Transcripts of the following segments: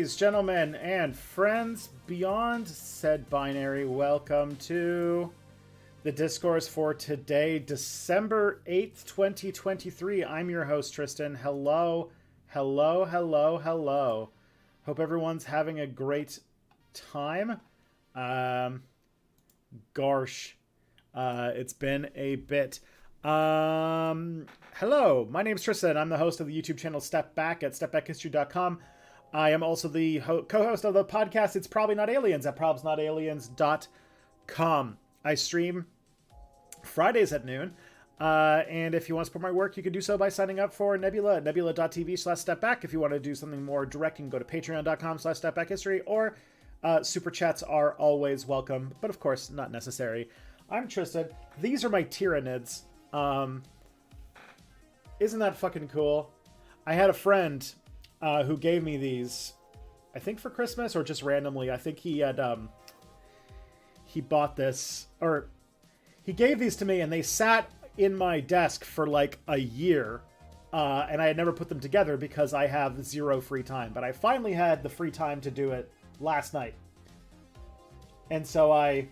Ladies, gentlemen, and friends beyond said binary, welcome to the Discourse for today, December 8th, 2023. I'm your host, Tristan. Hello, hello, hello, hello. Hope everyone's having a great time. Gosh, it's been a bit. Hello, my name's Tristan. I'm the host of the YouTube channel Step Back at stepbackhistory.com. I am also the co-host of the podcast It's Probably Not Aliens at probsnotaliens.com. I stream Fridays at noon. And if you want to support my work, you can do so by signing up for Nebula at nebula.tv/stepback. If you want to do something more direct, you can go to patreon.com/stepbackhistory, or super chats are always welcome, but of course not necessary. I'm Tristan. These are my Tyranids. Isn't that fucking cool? I had a friend who gave me these, I think for Christmas or just randomly. I think he had, he bought this, or he gave these to me, and they sat in my desk for like a year, and I had never put them together because I have zero free time. But I finally had the free time to do it last night. And so I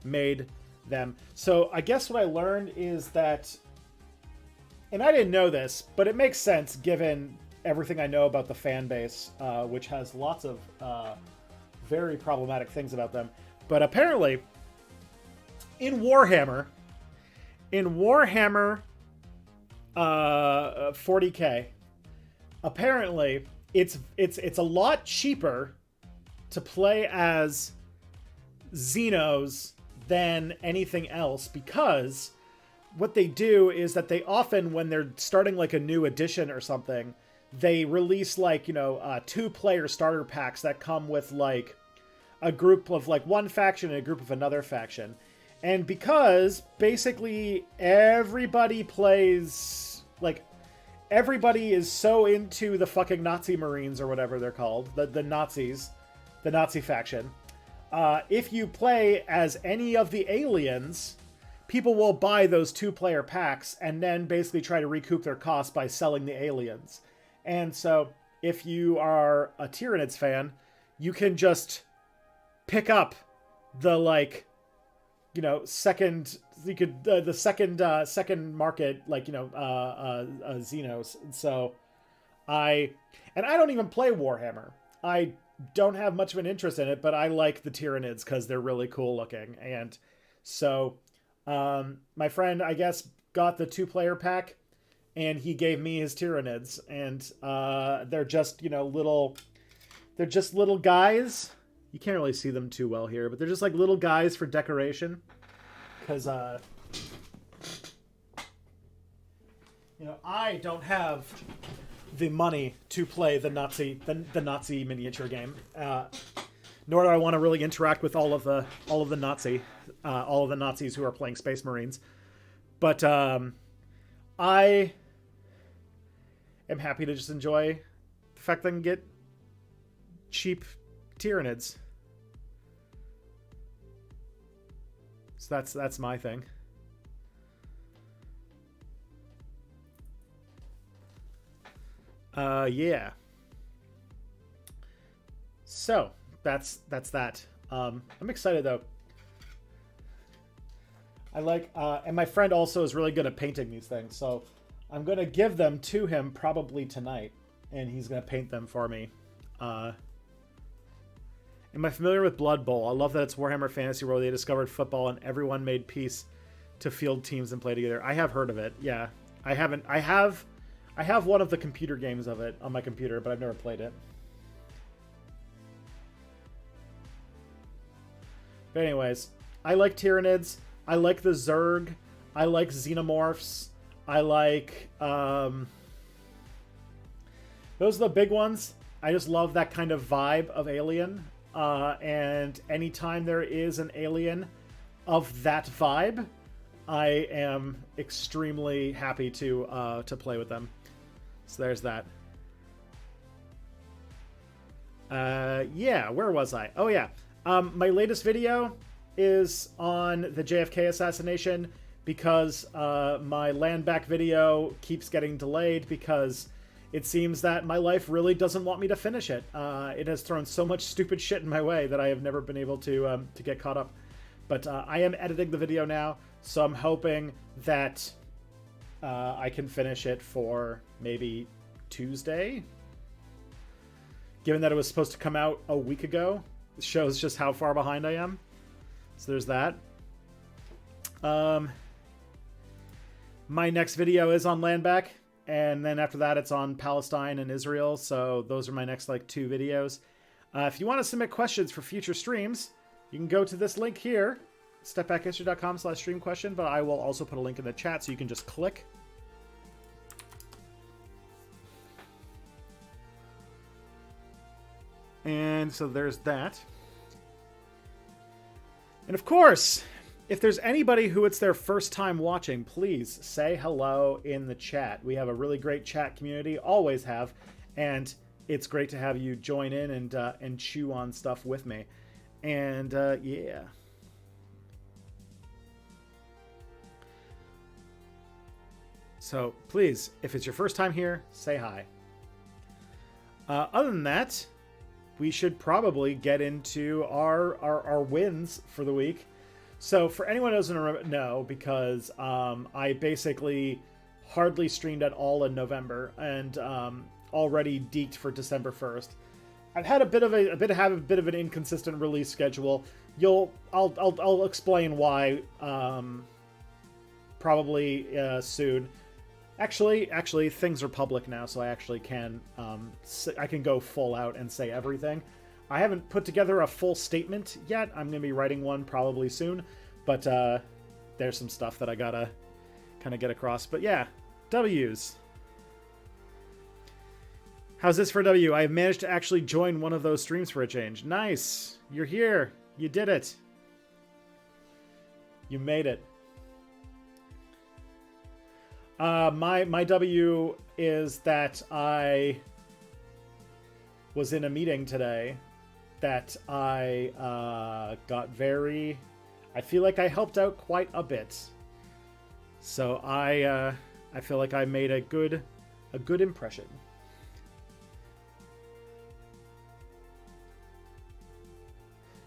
made them. So I guess what I learned is that, and I didn't know this, but it makes sense given everything I know about the fan base, which has lots of very problematic things about them. But apparently, in Warhammer 40K, apparently it's a lot cheaper to play as Xenos than anything else, because what they do is that they often, when they're starting like a new edition or something, they release like, you know, 2-player starter packs that come with like a group of like one faction and a group of another faction. And because basically everybody plays, like, everybody is so into the fucking Nazi Marines or whatever they're called, the Nazis, the Nazi faction. If you play as any of the aliens, people will buy those 2-player packs and then basically try to recoup their costs by selling the aliens. And so if you are a Tyranids fan, you can just pick up the, like, you know, second market, like, you know, Xenos. And so I don't even play Warhammer. I don't have much of an interest in it, but I like the Tyranids because they're really cool looking. And so my friend, I guess, got the 2-player pack, and he gave me his Tyranids, and they're just, you know, little guys. You can't really see them too well here, but they're just like little guys for decoration. Because, you know, I don't have the money to play the Nazi miniature game, nor do I want to really interact with all of the Nazis who are playing Space Marines. But I am happy to just enjoy the fact that I can get cheap Tyranids. So that's my thing. Yeah. So that's that. I'm excited though. I like, and my friend also is really good at painting these things, so I'm gonna give them to him probably tonight, and he's gonna paint them for me. Am I familiar with Blood Bowl? I love that it's Warhammer Fantasy where they discovered football and everyone made peace to field teams and play together. I have heard of it. Yeah, I haven't. I have one of the computer games of it on my computer, but I've never played it. But anyways, I like Tyranids. I like the Zerg. I like Xenomorphs. I like, those are the big ones. I just love that kind of vibe of alien. And anytime there is an alien of that vibe, I am extremely happy to play with them. So there's that. Yeah, where was I? Oh yeah. My latest video is on the JFK assassination because my land back video keeps getting delayed because it seems that my life really doesn't want me to finish it. It has thrown so much stupid shit in my way that I have never been able to get caught up. But I am editing the video now, so I'm hoping that I can finish it for maybe Tuesday. Given that it was supposed to come out a week ago, it shows just how far behind I am. So there's that. My next video is on land back, and then after that it's on Palestine and Israel. So those are my next like 2 videos. If you want to submit questions for future streams, you can go to this link here, stepbackhistory.com/stream question, but I will also put a link in the chat so you can just click. And so there's that. And of course, if there's anybody who it's their first time watching, please say hello in the chat. We have a really great chat community, always have, and it's great to have you join in and chew on stuff with me. And yeah. So please, if it's your first time here, say hi. Other than that, we should probably get into our wins for the week. So for anyone who doesn't know, because I basically hardly streamed at all in November and already deked for December 1st. I've had a bit of an inconsistent release schedule. I'll explain why probably soon. Actually, things are public now, so I actually can I can go full out and say everything. I haven't put together a full statement yet. I'm going to be writing one probably soon, but there's some stuff that I gotta kind of get across. But yeah, W's. How's this for W? I've managed to actually join one of those streams for a change. Nice. You're here. You did it. You made it. My W is that I was in a meeting today that I I feel like I helped out quite a bit. So I feel like I made a good impression.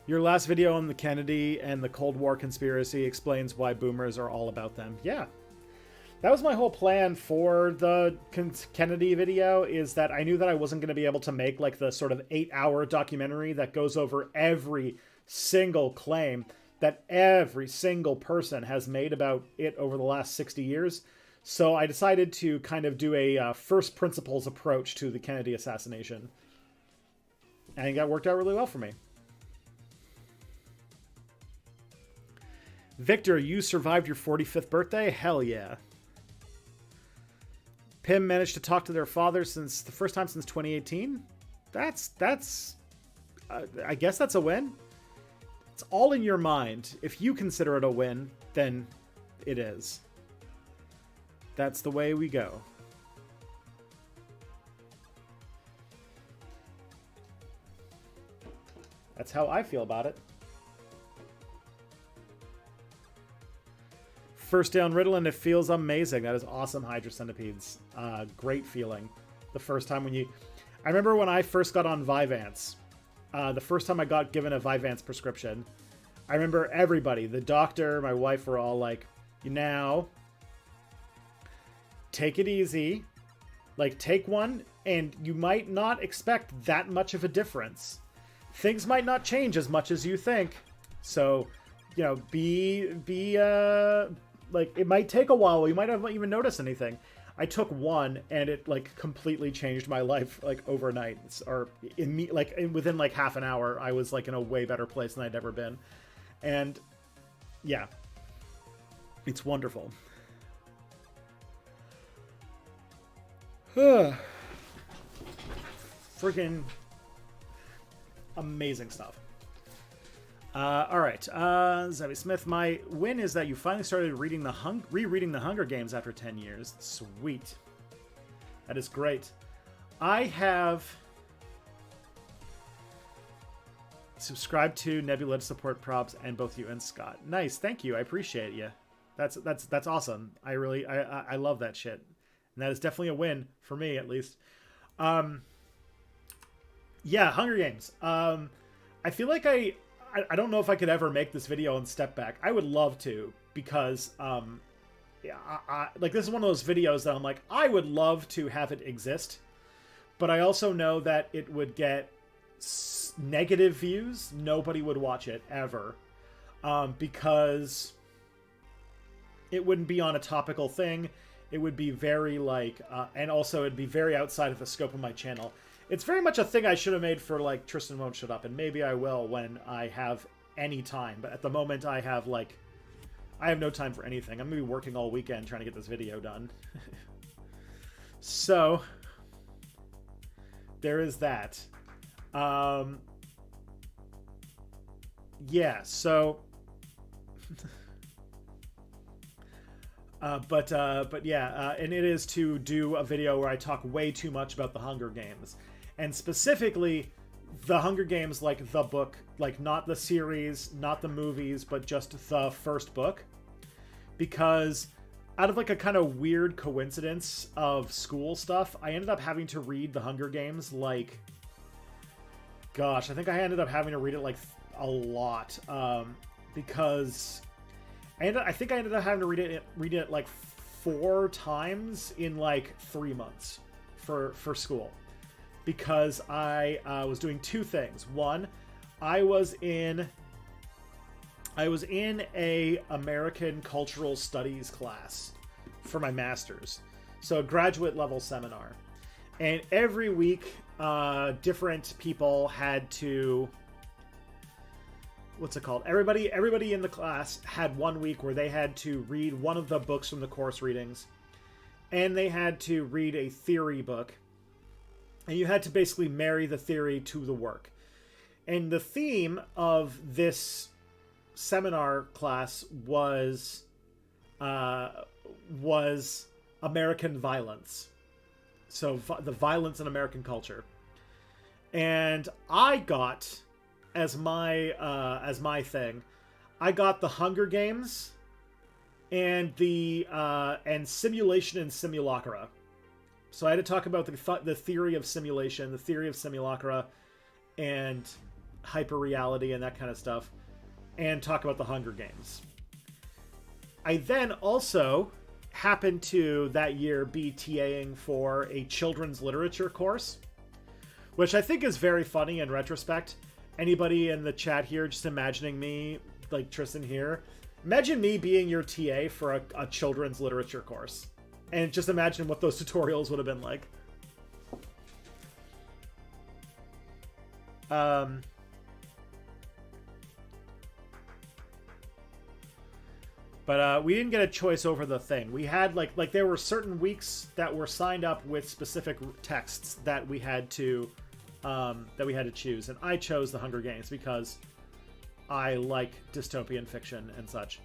Your last video on the Kennedy and the Cold War conspiracy explains why boomers are all about them. Yeah. That was my whole plan for the Kennedy video, is that I knew that I wasn't going to be able to make like the sort of 8-hour documentary that goes over every single claim that every single person has made about it over the last 60 years. So I decided to kind of do a first principles approach to the Kennedy assassination. And I think that worked out really well for me. Victor, you survived your 45th birthday? Hell yeah. Pim managed to talk to their father since the first time since 2018. That's I guess that's a win. It's all in your mind. If you consider it a win, then it is. That's the way we go. That's how I feel about it. First day on Ritalin, it feels amazing. That is awesome, Hydra Centipedes. Great feeling. The first time when you... I remember when I first got on Vyvanse. The first time I got given a Vyvanse prescription. I remember everybody, the doctor, my wife, were all like, now, take it easy. Like, take one, and you might not expect that much of a difference. Things might not change as much as you think. So, you know, like, it might take a while. You might not even notice anything. I took one, and it, like, completely changed my life, like, overnight. Or, within, like, half an hour, I was, like, in a way better place than I'd ever been. And, yeah. It's wonderful. Freaking amazing stuff. All right, Zevi Smith, my win is that you finally started rereading the Hunger Games after 10 years. Sweet. That is great. I have subscribed to Nebula to support props and both you and Scott. Nice, thank you. I appreciate you. That's awesome. I love that shit. And that is definitely a win for me, at least. Yeah, Hunger Games. I feel like I don't know if I could ever make this video and step back. I would love to, because yeah, like, this is one of those videos that I'm like, I would love to have it exist, but I also know that it would get negative views. Nobody would watch it ever, because it wouldn't be on a topical thing. It would be very like, and also it'd be very outside of the scope of my channel. It's very much a thing I should have made for, like, Tristan Won't Shut Up, and maybe I will when I have any time. But at the moment, I have no time for anything. I'm going to be working all weekend trying to get this video done. So, there is that. Yeah, so... but yeah, and it is to do a video where I talk way too much about the Hunger Games. And specifically, the Hunger Games, like the book, like not the series, not the movies, but just the first book. Because out of, like, a kind of weird coincidence of school stuff, I ended up having to read the Hunger Games, like, gosh, I think I ended up having to read it, like, a lot. Because I think I ended up having to read it like 4 times in, like, 3 months for school. Because I was doing 2 things. One, I was in a American Cultural Studies class for my master's. So a graduate level seminar. And every week, different people had to... What's it called? Everybody in the class had 1 week where they had to read one of the books from the course readings. And they had to read a theory book. And you had to basically marry the theory to the work. And the theme of this seminar class was American violence. So the violence in American culture. And I got, as my thing, I got the Hunger Games and and simulation and simulacra. So I had to talk about the theory of simulation, the theory of simulacra, and hyperreality and that kind of stuff, and talk about the Hunger Games. I then also happened to, that year, be TAing for a children's literature course, which I think is very funny in retrospect. Anybody in the chat here just imagining me, like Tristan here, imagine me being your TA for a children's literature course. And just imagine what those tutorials would have been like. But we didn't get a choice over the thing. We had, like there were certain weeks that were signed up with specific texts that we had to choose. And I chose the Hunger Games because I like dystopian fiction and such.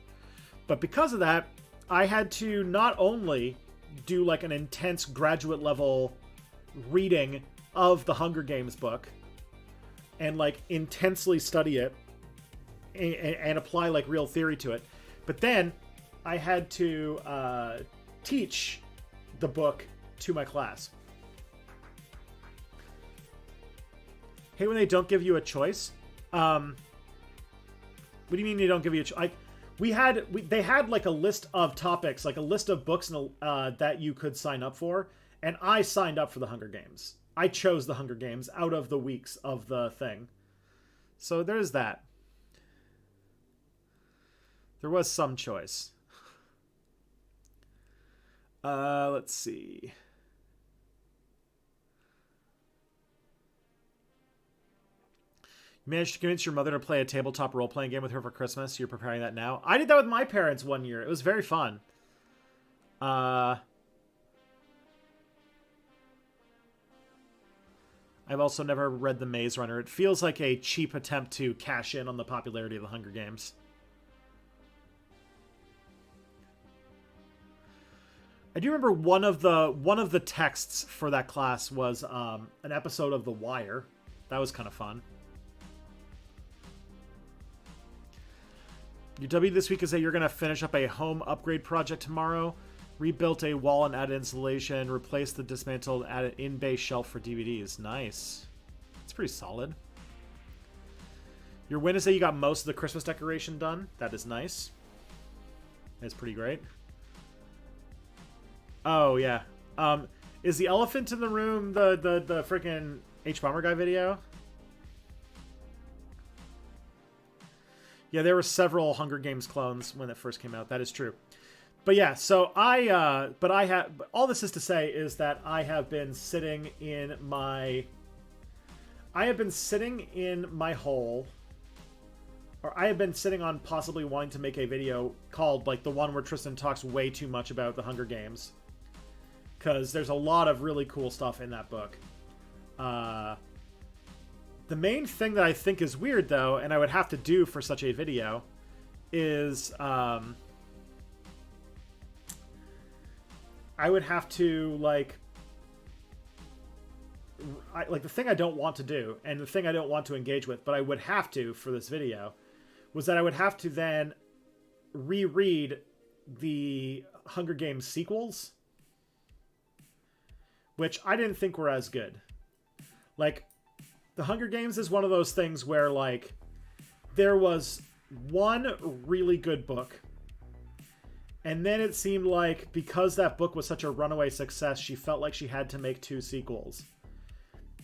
But because of that, I had to not only do, like, an intense graduate level reading of the Hunger Games book and, like, intensely study it and apply, like, real theory to it, but then I had to teach the book to my class. Hey, when they don't give you a choice? What do you mean they don't give you a choice? They had, like, a list of topics, like a list of books that you could sign up for, and I signed up for the Hunger Games. I chose the Hunger Games out of the weeks of the thing. So there's that. There was some choice. Let's see. You managed to convince your mother to play a tabletop role-playing game with her for Christmas. You're preparing that now. I did that with my parents one year. It was very fun. I've also never read The Maze Runner. It feels like a cheap attempt to cash in on the popularity of the Hunger Games. I do remember one of the texts for that class was an episode of The Wire. That was kind of fun. Your W this week is that you're going to finish up a home upgrade project tomorrow. Rebuilt a wall and added insulation. Replaced the dismantled, added in-bay shelf for DVDs. Nice. It's pretty solid. Your win is that you got most of the Christmas decoration done. That is nice. That's pretty great. Oh, yeah. Is the elephant in the room the freaking H-Bomber Guy video? Yeah, there were several Hunger Games clones when it first came out. That is true. But yeah, so all this is to say is that I have been sitting in my hole, or I have been sitting on possibly wanting to make a video called, like, the one where Tristan talks way too much about the Hunger Games. Because there's a lot of really cool stuff in that book. The main thing that I think is weird, though, and I would have to do for such a video, is I would have to, like the thing I don't want to do, and the thing I don't want to engage with, but I would have to for this video, was that I would have to then reread the Hunger Games sequels, which I didn't think were as good. Like, the Hunger Games is one of those things where, like, there was one really good book, and then it seemed like because that book was such a runaway success, she felt like she had to make 2 sequels.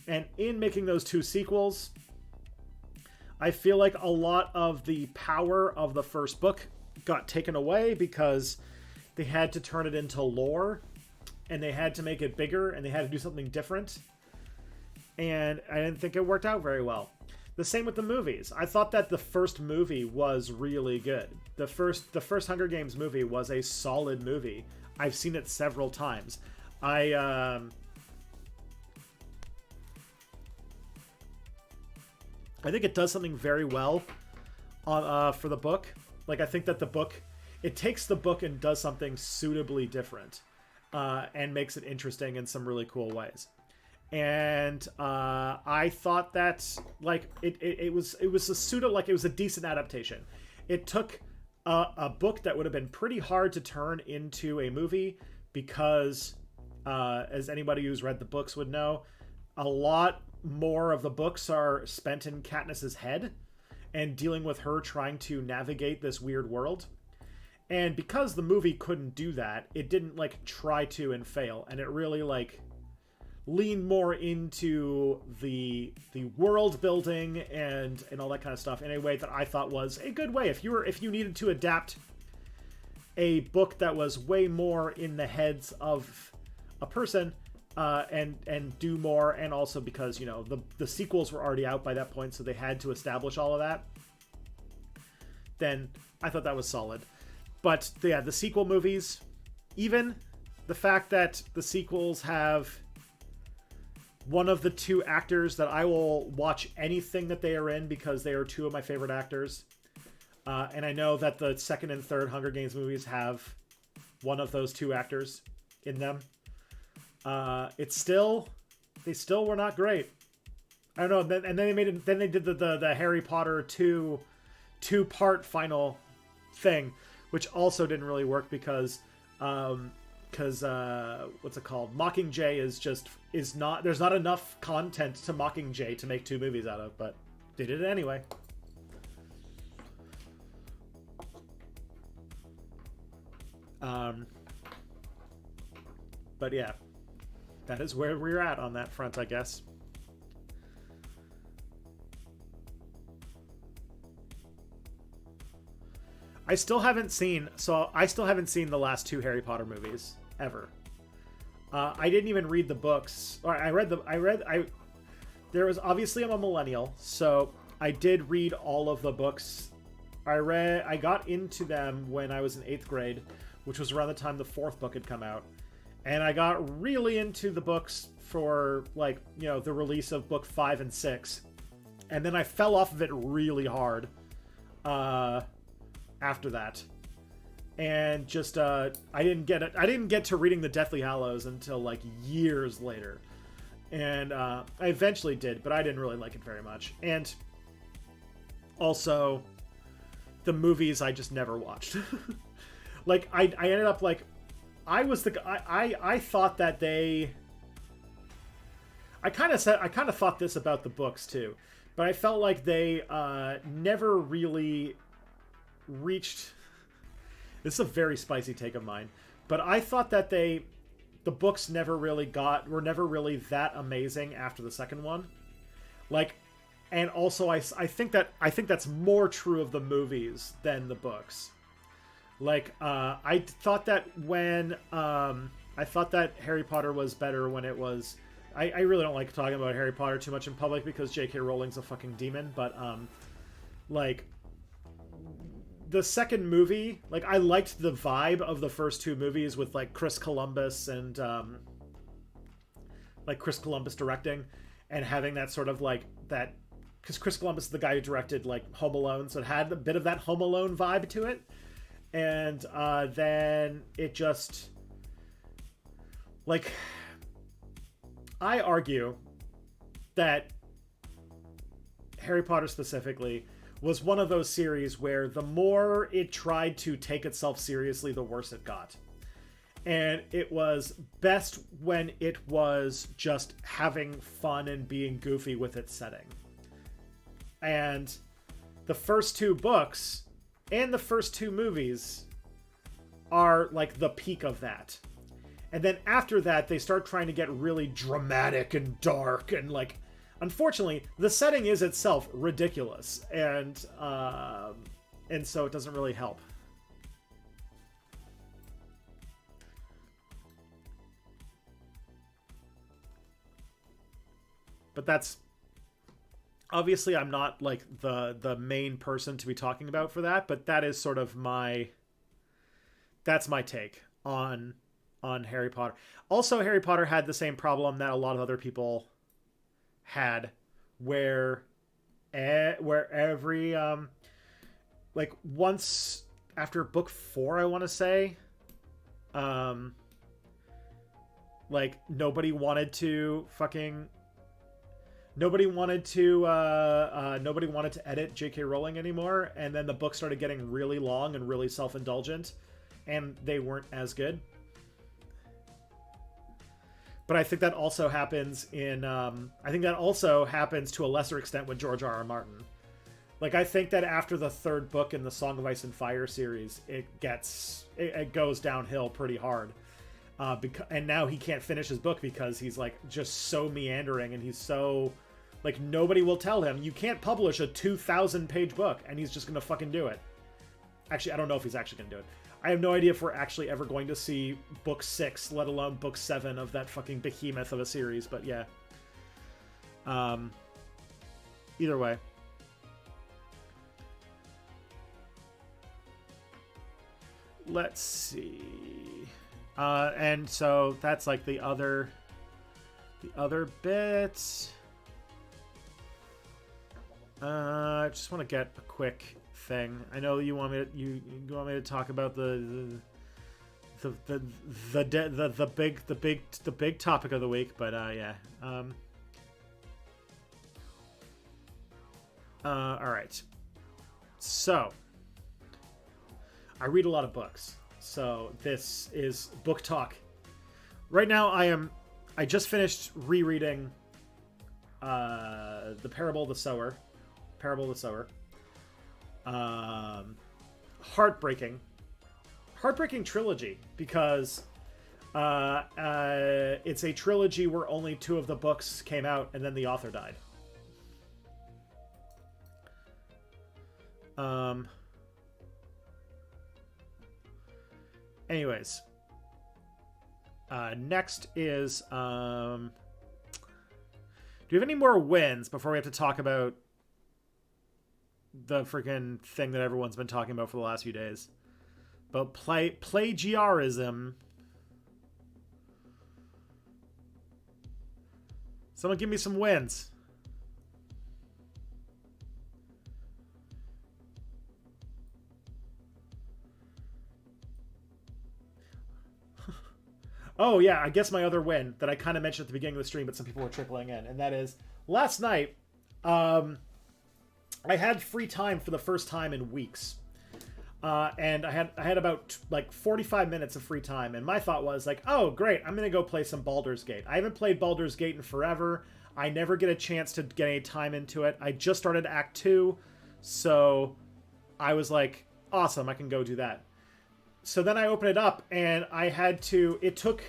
And in making those 2 sequels, I feel like a lot of the power of the first book got taken away because they had to turn it into lore, and they had to make it bigger, and they had to do something different. And I didn't think it worked out very well. The same with the movies. I thought that the first movie was really good. The first Hunger Games movie was a solid movie. I've seen it several times. I think it does something very well for the book. Like, I think that the book, it takes the book and does something suitably different, and makes it interesting in some really cool ways. And I thought that, like, it was a decent adaptation. It took a book that would have been pretty hard to turn into a movie because, as anybody who's read the books would know, a lot more of the books are spent in Katniss's head and dealing with her trying to navigate this weird world. And because the movie couldn't do that, it didn't, like, try to and fail, and it really, like, lean more into the world building and all that kind of stuff in a way that I thought was a good way. If you needed to adapt a book that was way more in the heads of a person, and do more, and also because, you know, the sequels were already out by that point, so they had to establish all of that, then I thought that was solid. But yeah, the sequel movies, even the fact that the sequels have one of the 2 actors that I will watch anything that they are in because they are 2 of my favorite actors. And I know that the second and third Hunger Games movies have one of those 2 actors in them. They still were not great. I don't know. And then they did the Harry Potter 2-part final thing, which also didn't really work because what's it called? Mockingjay is not, there's not enough content to Mockingjay to make 2 movies out of, but they did it anyway. But yeah, that is where we're at on that front, I guess. I still haven't seen the last 2 Harry Potter movies ever. I didn't even read the books. Or there was, obviously I'm a millennial, so I did read all of the books. I got into them when I was in 8th grade, which was around the time the 4th book had come out. And I got really into the books for, like, you know, the release of book 5 and 6. And then I fell off of it really hard after that. And just I didn't get to reading the Deathly Hallows until, like, years later. And I eventually did, but I didn't really like it very much. And also, the movies I just never watched. Like, I ended up, like, I thought that they. I kind of thought this about the books too, but I felt like they never really reached. This is a very spicy take of mine, but I thought that the books were never really that amazing after the second one, like, and also I think that's more true of the movies than the books. Like, I thought that Harry Potter was better when it was. I really don't like talking about Harry Potter too much in public because J.K. Rowling's a fucking demon, but like, the second movie, like, I liked the vibe of the first two movies with, like, Chris Columbus and like Chris Columbus directing and having that sort of like that, because Chris Columbus is the guy who directed like Home Alone, so it had a bit of that Home Alone vibe to it. And then it just, like, I argue that Harry Potter specifically was one of those series where the more it tried to take itself seriously, the worse it got. And it was best when it was just having fun and being goofy with its setting. And the first two books and the first two movies are like the peak of that. And then after that, they start trying to get really dramatic and dark. And, like, unfortunately, the setting is itself ridiculous. And so it doesn't really help. But that's... Obviously, I'm not, like, the main person to be talking about for that. But that is sort of my... That's my take on Harry Potter. Also, Harry Potter had the same problem that a lot of other people had, where every like, once after book 4, I want to say, like, nobody wanted to edit J.K. Rowling anymore, and then the book started getting really long and really self-indulgent, and they weren't as good. But I think that also happens to a lesser extent with George R.R. Martin. Like, I think that after the third book in the Song of Ice and Fire series, it goes downhill pretty hard. And now he can't finish his book because he's, like, just so meandering, and he's so, like, nobody will tell him, you can't publish a 2,000-page book, and he's just gonna fucking do it. Actually, I don't know if he's actually gonna do it. I have no idea if we're actually ever going to see book 6, let alone book 7 of that fucking behemoth of a series, but yeah. Either way. Let's see. And so that's like the other bits. I just want to get a quick thing. I know you want me to talk about the big topic of the week, but yeah. All right. So I read a lot of books, so this is book talk. Right now, I just finished rereading the Parable of the Sower. Heartbreaking trilogy, because it's a trilogy where only 2 of the books came out and then the author died. Anyways, next is do you have any more wins before we have to talk about the freaking thing that everyone's been talking about for the last few days? About plagiarism. Someone give me some wins. Oh, yeah, I guess my other win that I kind of mentioned at the beginning of the stream, but some people were trickling in, and that is, last night, I had free time for the first time in weeks. and I had about like 45 minutes of free time, and my thought was like, oh great, I'm gonna go play some Baldur's Gate. I haven't played Baldur's Gate in forever. I never get a chance to get any time into it. I just started Act 2, so I was like, awesome, I can go do that. So then I opened it up, and it took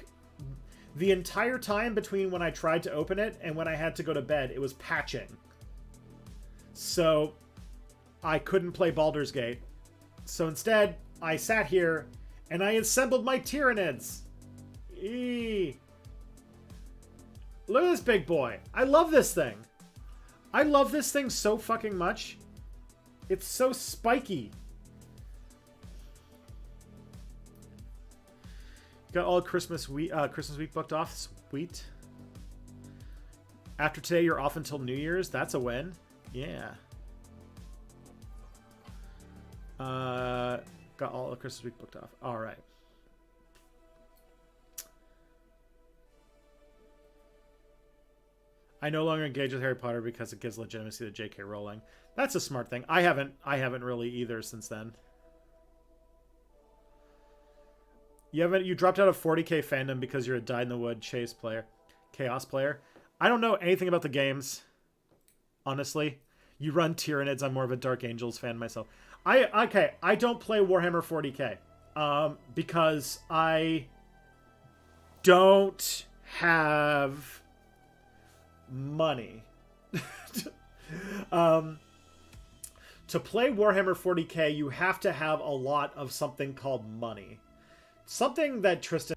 the entire time between when I tried to open it and when I had to go to bed, it was patching. So I couldn't play Baldur's Gate. So instead, I sat here and I assembled my Tyranids. Eee. Look at this big boy. I love this thing. I love this thing so fucking much. It's so spiky. Got all Christmas week booked off. Sweet. After today, you're off until New Year's. That's a win. Yeah. Got all of Christmas week booked off. All right. I no longer engage with Harry Potter because it gives legitimacy to J.K. Rowling. That's a smart thing. I haven't really either since then. You dropped out of 40k fandom because you're a dyed-in-the-wood chaos player. I don't know anything about the games, honestly. You run Tyranids. I'm more of a Dark Angels fan myself. I don't play Warhammer 40k because I don't have money. To play Warhammer 40k, you have to have a lot of something called money. Something that Tristan...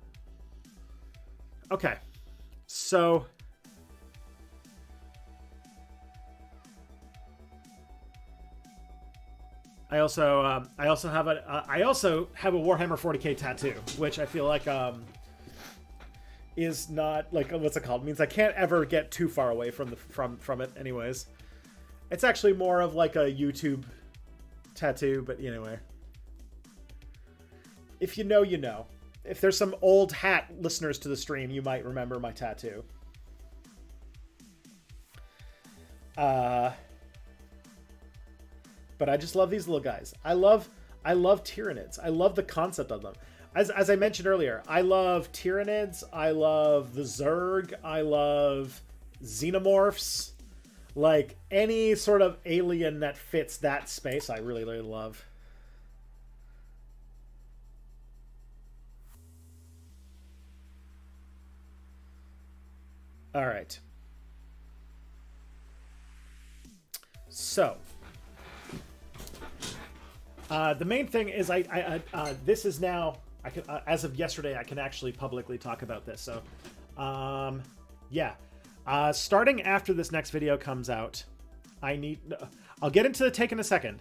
Okay. So... I also have a Warhammer 40k tattoo, which I feel like is not like, what's it called? It means I can't ever get too far away from it. Anyways, it's actually more of like a YouTube tattoo, but anyway, if you know, you know. If there's some old hat listeners to the stream, you might remember my tattoo. But I just love these little guys. I love Tyranids. I love the concept of them. As I mentioned earlier, I love Tyranids. I love the Zerg. I love Xenomorphs. Like, any sort of alien that fits that space, I really, really love. All right. So... the main thing is this is now, I can, as of yesterday, I can actually publicly talk about this. So, yeah. Starting after this next video comes out, I'll get into the take in a second,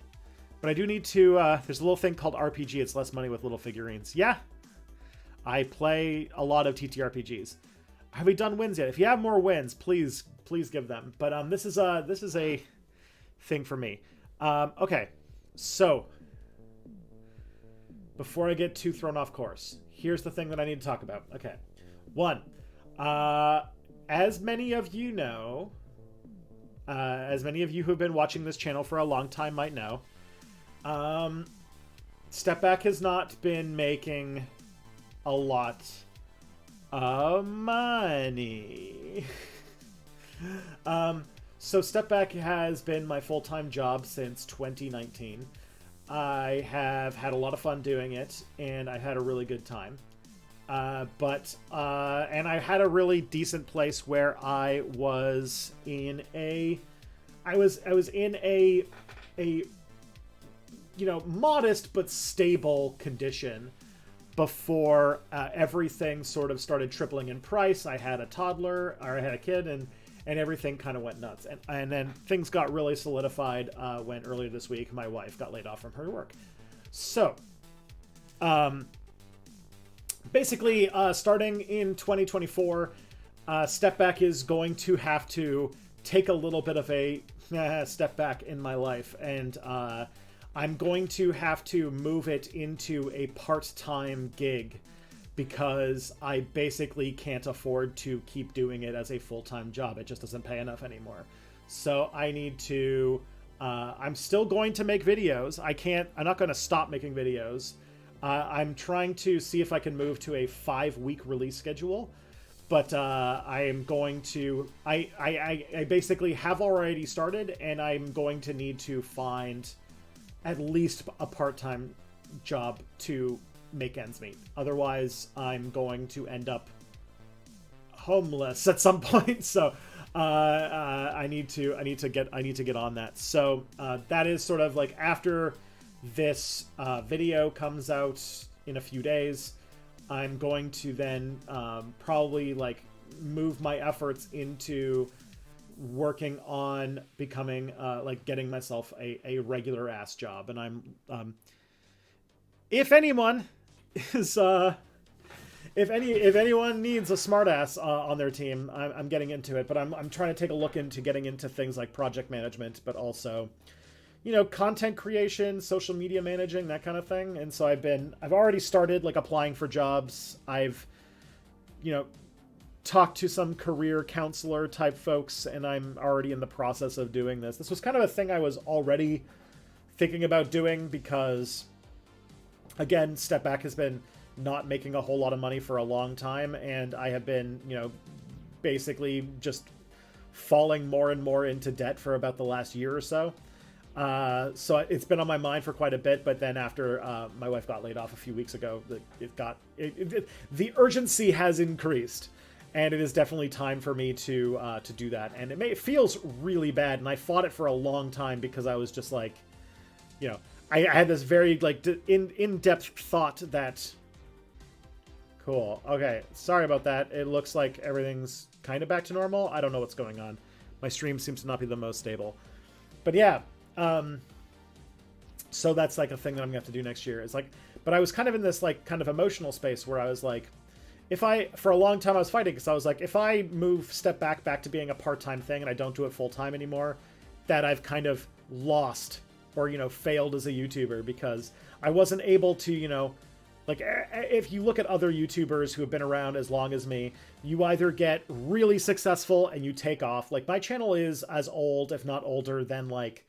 but I do need to, there's a little thing called RPG. It's less money with little figurines. Yeah. I play a lot of TTRPGs. Have we done wins yet? If you have more wins, please give them. But, this is a thing for me. Okay. So, before I get too thrown off course, here's the thing that I need to talk about. Okay. One, as many of you know, as many of you who have been watching this channel for a long time might know, Step Back has not been making a lot of money. So Step Back has been my full-time job since 2019. I have had a lot of fun doing it, and I had a really good time. And I had a really decent place where I was in a modest but stable condition before everything sort of started tripling in price. I had a toddler, or I had a kid, and everything kind of went nuts. And then things got really solidified when earlier this week my wife got laid off from her work. So, basically, starting in 2024, Step Back is going to have to take a little bit of a step back in my life. And I'm going to have to move it into a part-time gig, because I basically can't afford to keep doing it as a full-time job. It just doesn't pay enough anymore. So I need to I'm still going to make videos. I'm not going to stop making videos. I'm trying to see if I can move to a 5-week release schedule, but I am going to, I basically have already started, and I'm going to need to find at least a part-time job to make ends meet. Otherwise, I'm going to end up homeless at some point. So I need to get on that. So that is sort of like after this video comes out in a few days, I'm going to then probably like move my efforts into working on becoming like getting myself a regular ass job. And I'm if anyone is if anyone needs a smartass on their team, I'm getting into it. But I'm trying to take a look into getting into things like project management, but also, you know, content creation, social media managing, that kind of thing. And so I've already started like applying for jobs. I've, you know, talked to some career counselor type folks, and I'm already in the process of doing this. This was kind of a thing I was already thinking about doing because, again, Step Back has been not making a whole lot of money for a long time, and I have been, you know, basically just falling more and more into debt for about the last year or so. So it's been on my mind for quite a bit, but then after my wife got laid off a few weeks ago, the urgency has increased, and it is definitely time for me to do that. And it feels really bad, and I fought it for a long time because I was just like, you know, I had this very like in-depth thought that, cool, okay, sorry about that. It looks like everything's kind of back to normal. I don't know what's going on. My stream seems to not be the most stable, but yeah. So that's like a thing that I'm gonna have to do next year. It's like, but I was kind of in this like kind of emotional space where I was like, for a long time I was fighting because I was like, if I move Step Back to being a part-time thing and I don't do it full-time anymore, that I've kind of lost or, you know, failed as a YouTuber because I wasn't able to, you know, like if you look at other YouTubers who have been around as long as me, you either get really successful and you take off. Like my channel is as old, if not older, than like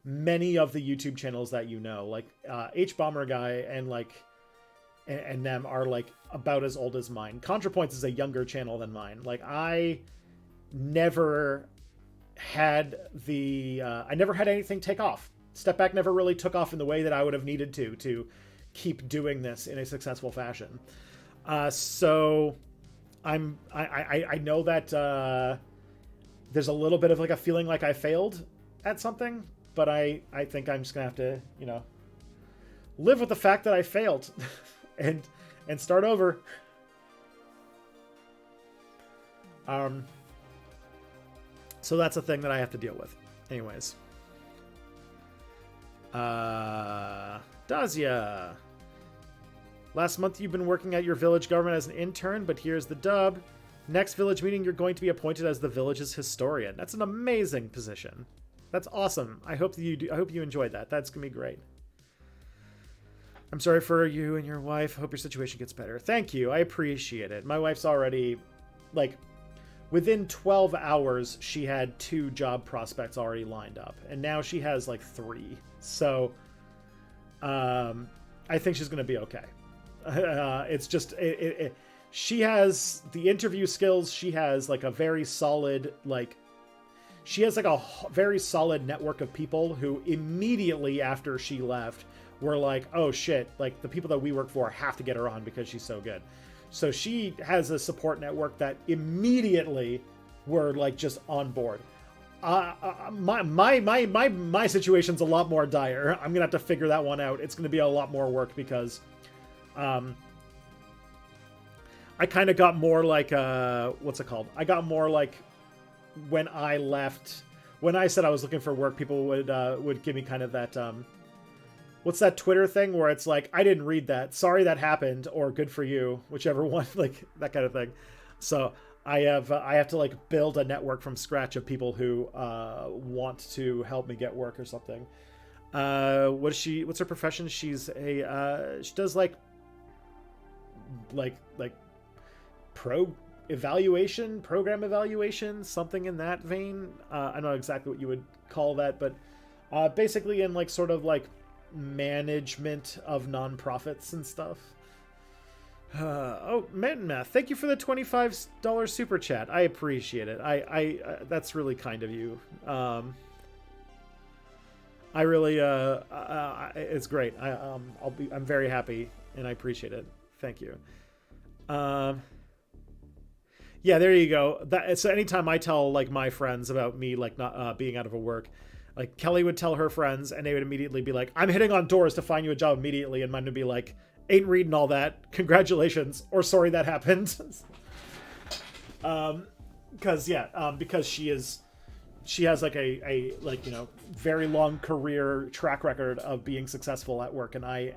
many of the YouTube channels that you know, like H-Bomber Guy and like and them are like about as old as mine. ContraPoints is a younger channel than mine. Like I never had anything take off. Step Back never really took off in the way that I would have needed to keep doing this in a successful fashion. So I know that there's a little bit of like a feeling like I failed at something, but I think I'm just gonna have to, you know, live with the fact that I failed and start over. So that's a thing that I have to deal with. Anyways. Dazia. Last month you've been working at your village government as an intern, but here's the dub. Next village meeting, you're going to be appointed as the village's historian. That's an amazing position. That's awesome. I hope you enjoyed that. That's gonna be great. I'm sorry for you and your wife. Hope your situation gets better. Thank you. I appreciate it. My wife's already, like, within 12 hours, she had 2 job prospects already lined up. And now she has, like, 3. So, I think she's going to be okay. It's just, she has the interview skills. She has, like, a very solid, like, she has, like, a very solid network of people who immediately after she left were like, oh shit, like the people that we work for have to get her on because she's so good. So she has a support network that immediately were like just on board. My situation's a lot more dire. I'm gonna have to figure that one out. It's gonna be a lot more work because I kind of got more like what's it called? I got more like when I left, when I said I was looking for work, people would give me kind of that what's that Twitter thing where it's like, I didn't read that, sorry that happened, or good for you, whichever one, like that kind of thing. So I have to like build a network from scratch of people who want to help me get work or something. What's her profession? She's she does like program evaluation, something in that vein. I don't know exactly what you would call that, but Basically in like sort of like management of nonprofits and stuff. Oh, Matt, thank you for the $25 super chat. I appreciate it. I that's really kind of you. I really it's great. I'm very happy and I appreciate it. Thank you. Yeah, there you go. So anytime I tell like my friends about me like not being out of work, like Kelly would tell her friends and they would immediately be like, I'm hitting on doors to find you a job immediately, and mine would be like, ain't reading all that, congratulations, or sorry that happened. Because she has like a like, you know, very long career track record of being successful at work, and I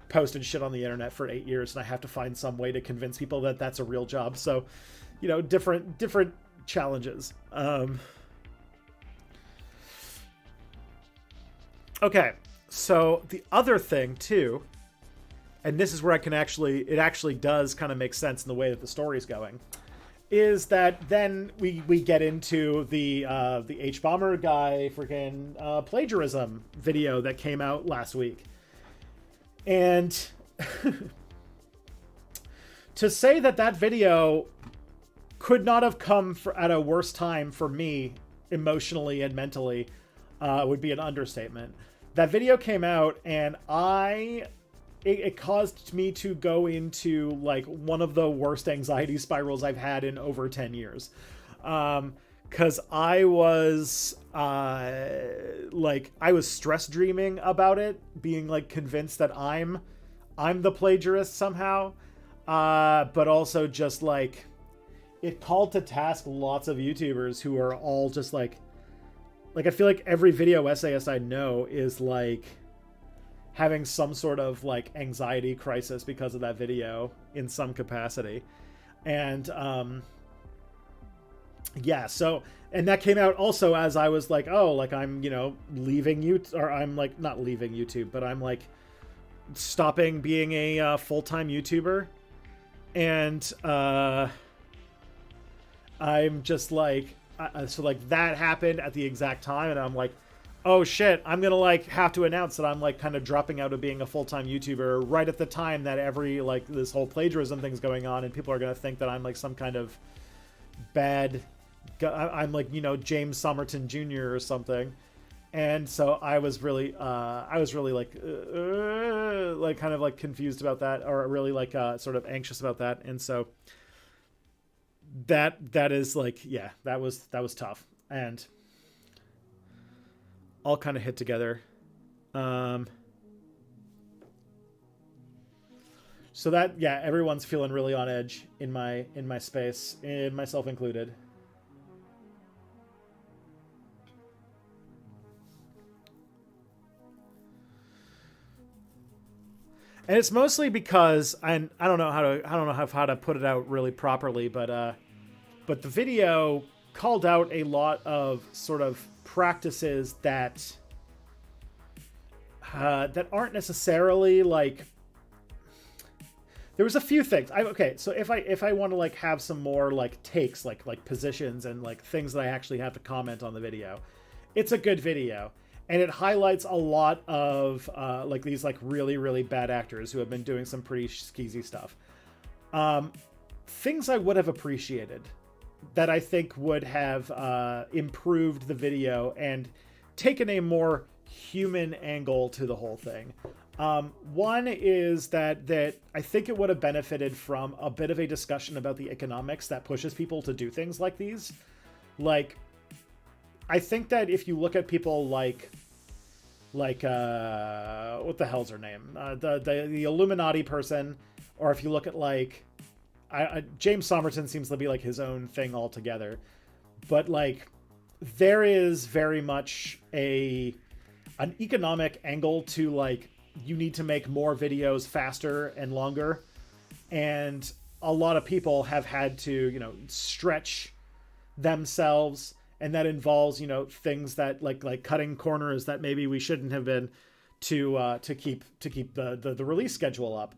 posted shit on the internet for 8 years, and I have to find some way to convince people that that's a real job. So, you know, different challenges. Okay, so the other thing too, and this is where it actually does kind of make sense in the way that the story's going, is that then we get into the H-Bomber guy freaking plagiarism video that came out last week. And to say that video could not have come at a worse time for me emotionally and mentally would be an understatement. That video came out and it caused me to go into like one of the worst anxiety spirals I've had in over 10 years. Cause I was stress dreaming about it, being like convinced that I'm the plagiarist somehow. But also just like it called to task lots of YouTubers who are all just like I feel like every video essayist I know is like having some sort of like anxiety crisis because of that video in some capacity. And yeah, so, and that came out also as I was like, oh, like I'm, you know, leaving YouTube, or I'm like not leaving YouTube, but I'm like stopping being a full-time YouTuber. And I'm just like, so like that happened at the exact time, and I'm like, oh shit, I'm gonna like have to announce that I'm like kind of dropping out of being a full-time YouTuber right at the time that every like this whole plagiarism thing's going on, and people are gonna think that I'm like some kind of bad, I'm like, you know, James Somerton Jr. or something. And so I was really like kind of like confused about that, or really like sort of anxious about that. And so that is like, yeah, that was tough, and all kind of hit together. So that, yeah, everyone's feeling really on edge in my space, and myself included. And it's mostly because I don't know how to put it out really properly, but the video called out a lot of sort of practices that aren't necessarily like. There was a few things. Okay, so if I want to like have some more like takes, like positions and like things that I actually have to comment on the video, it's a good video. And it highlights a lot of like these like really, really bad actors who have been doing some pretty skeezy stuff. Things I would have appreciated that I think would have improved the video and taken a more human angle to the whole thing. One is that I think it would have benefited from a bit of a discussion about the economics that pushes people to do things like these. Like, I think that if you look at people like what the hell's her name? The Illuminati person, or if you look at like James Somerton seems to be like his own thing altogether. But like there is very much an economic angle to like you need to make more videos faster and longer. And a lot of people have had to, you know, stretch themselves, and that involves, you know, things that like cutting corners that maybe we shouldn't have been to keep the release schedule up.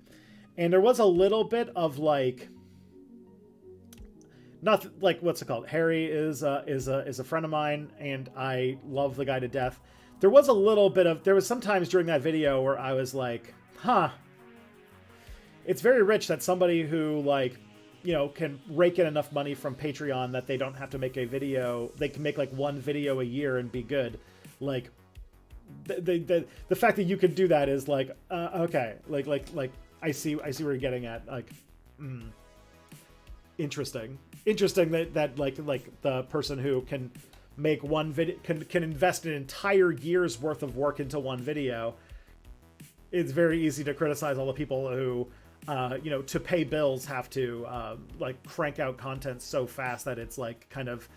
And there was a little bit of like, not like, what's it called? Harry is a friend of mine, and I love the guy to death. there was a little bit of, there was sometimes during that video where I was like, huh, it's very rich that somebody who, like, you know, can rake in enough money from Patreon that they don't have to make a video. They can make like one video a year and be good. Like, the fact that you could do that is like, okay, like I see where you're getting at. Like, interesting that like the person who can make one video can invest an entire year's worth of work into one video. It's very easy to criticize all the people who, you know, to pay bills have to like crank out content so fast that it's like kind of,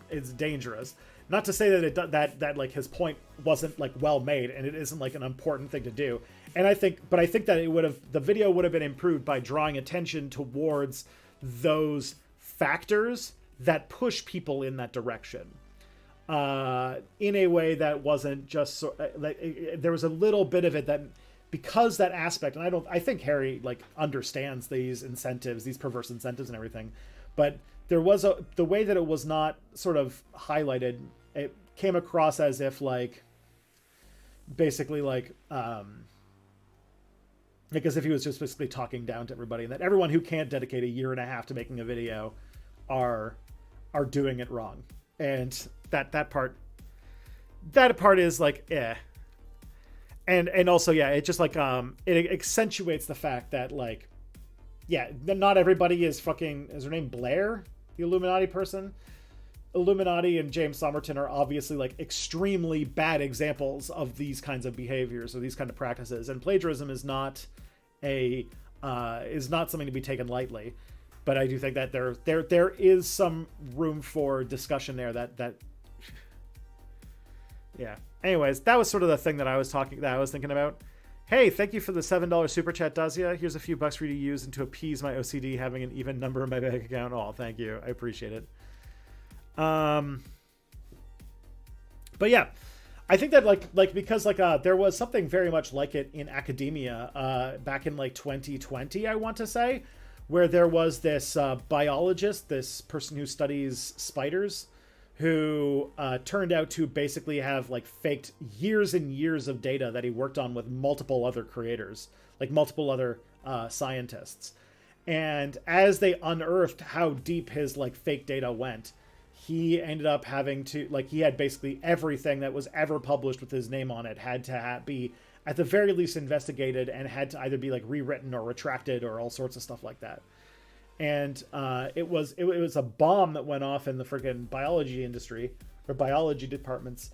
it's dangerous. Not to say that that like his point wasn't like well made and it isn't like an important thing to do. And I think that the video would have been improved by drawing attention towards those factors that push people in that direction. In a way that wasn't just there was a little bit of it that, because that aspect, and I think Harry like understands these incentives, these perverse incentives and everything, but there was the way that it was not sort of highlighted, it came across as if like, basically like as if he was just basically talking down to everybody, and that everyone who can't dedicate a year and a half to making a video are doing it wrong. And that part is like, eh. And also, yeah, it just like, it accentuates the fact that like, yeah, not everybody is fucking, is her name Blair? The Illuminati person? Illuminati and James Somerton are obviously like extremely bad examples of these kinds of behaviors or these kind of practices. And plagiarism is not something to be taken lightly. But I do think that there is some room for discussion there that yeah. Anyways, that was sort of the thing that I was thinking about. Hey, thank you for the $7 super chat, Dazia. Here's a few bucks for you to use and to appease my OCD having an even number in my bank account. Oh, thank you. I appreciate it. But yeah, I think that like because like there was something very much like it in academia back in like 2020, I want to say, where there was this biologist, this person who studies spiders, who turned out to basically have like faked years and years of data that he worked on with multiple other creators, like multiple other scientists. And as they unearthed how deep his like fake data went, he ended up having to, like, he had basically everything that was ever published with his name on it had to be at the very least investigated and had to either be like rewritten or retracted or all sorts of stuff like that. And it was a bomb that went off in the freaking biology industry or biology departments.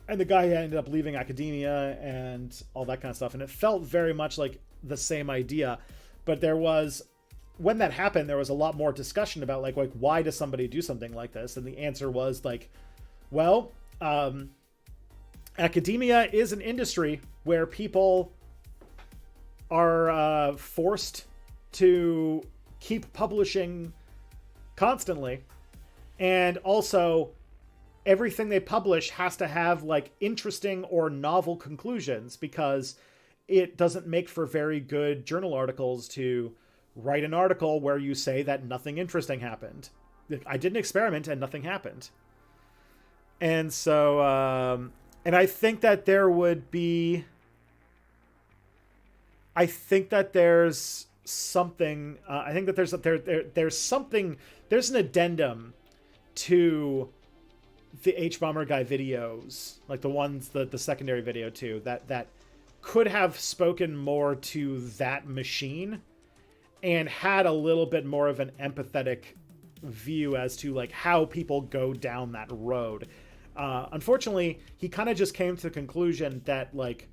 And the guy ended up leaving academia and all that kind of stuff. And it felt very much like the same idea. But there was, when that happened, there was a lot more discussion about like why does somebody do something like this? And the answer was like, well, academia is an industry where people are forced to keep publishing constantly, and also everything they publish has to have like interesting or novel conclusions, because it doesn't make for very good journal articles to write an article where you say that nothing interesting happened. I did an experiment and nothing happened. And so and I think that there would be, I think that there's something, I think that there's something, there's an addendum to the H-Bomber Guy videos, like the ones, the secondary video too, that could have spoken more to that machine and had a little bit more of an empathetic view as to like how people go down that road. Unfortunately, he kind of just came to the conclusion that like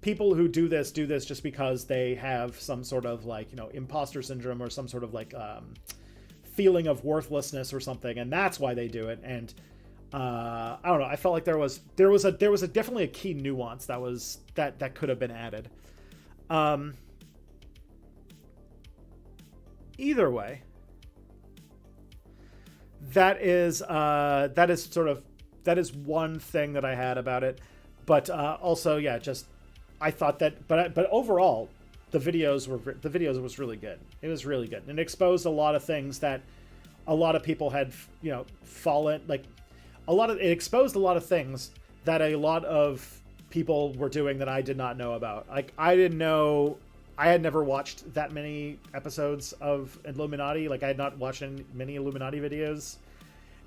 people who do this just because they have some sort of like, you know, imposter syndrome or some sort of like feeling of worthlessness or something, and that's why they do it. And I don't know, I felt like there was definitely a key nuance that could have been added. Either way, that is one thing that I had about it. But also, yeah, just I thought that, but overall, the videos was really good. It was really good, and it exposed a lot of things that a lot of people had, you know, fallen, like it exposed a lot of things that a lot of people were doing that I did not know about. Like, I didn't know, I had never watched that many episodes of Illuminati. Like, I had not watched many Illuminati videos,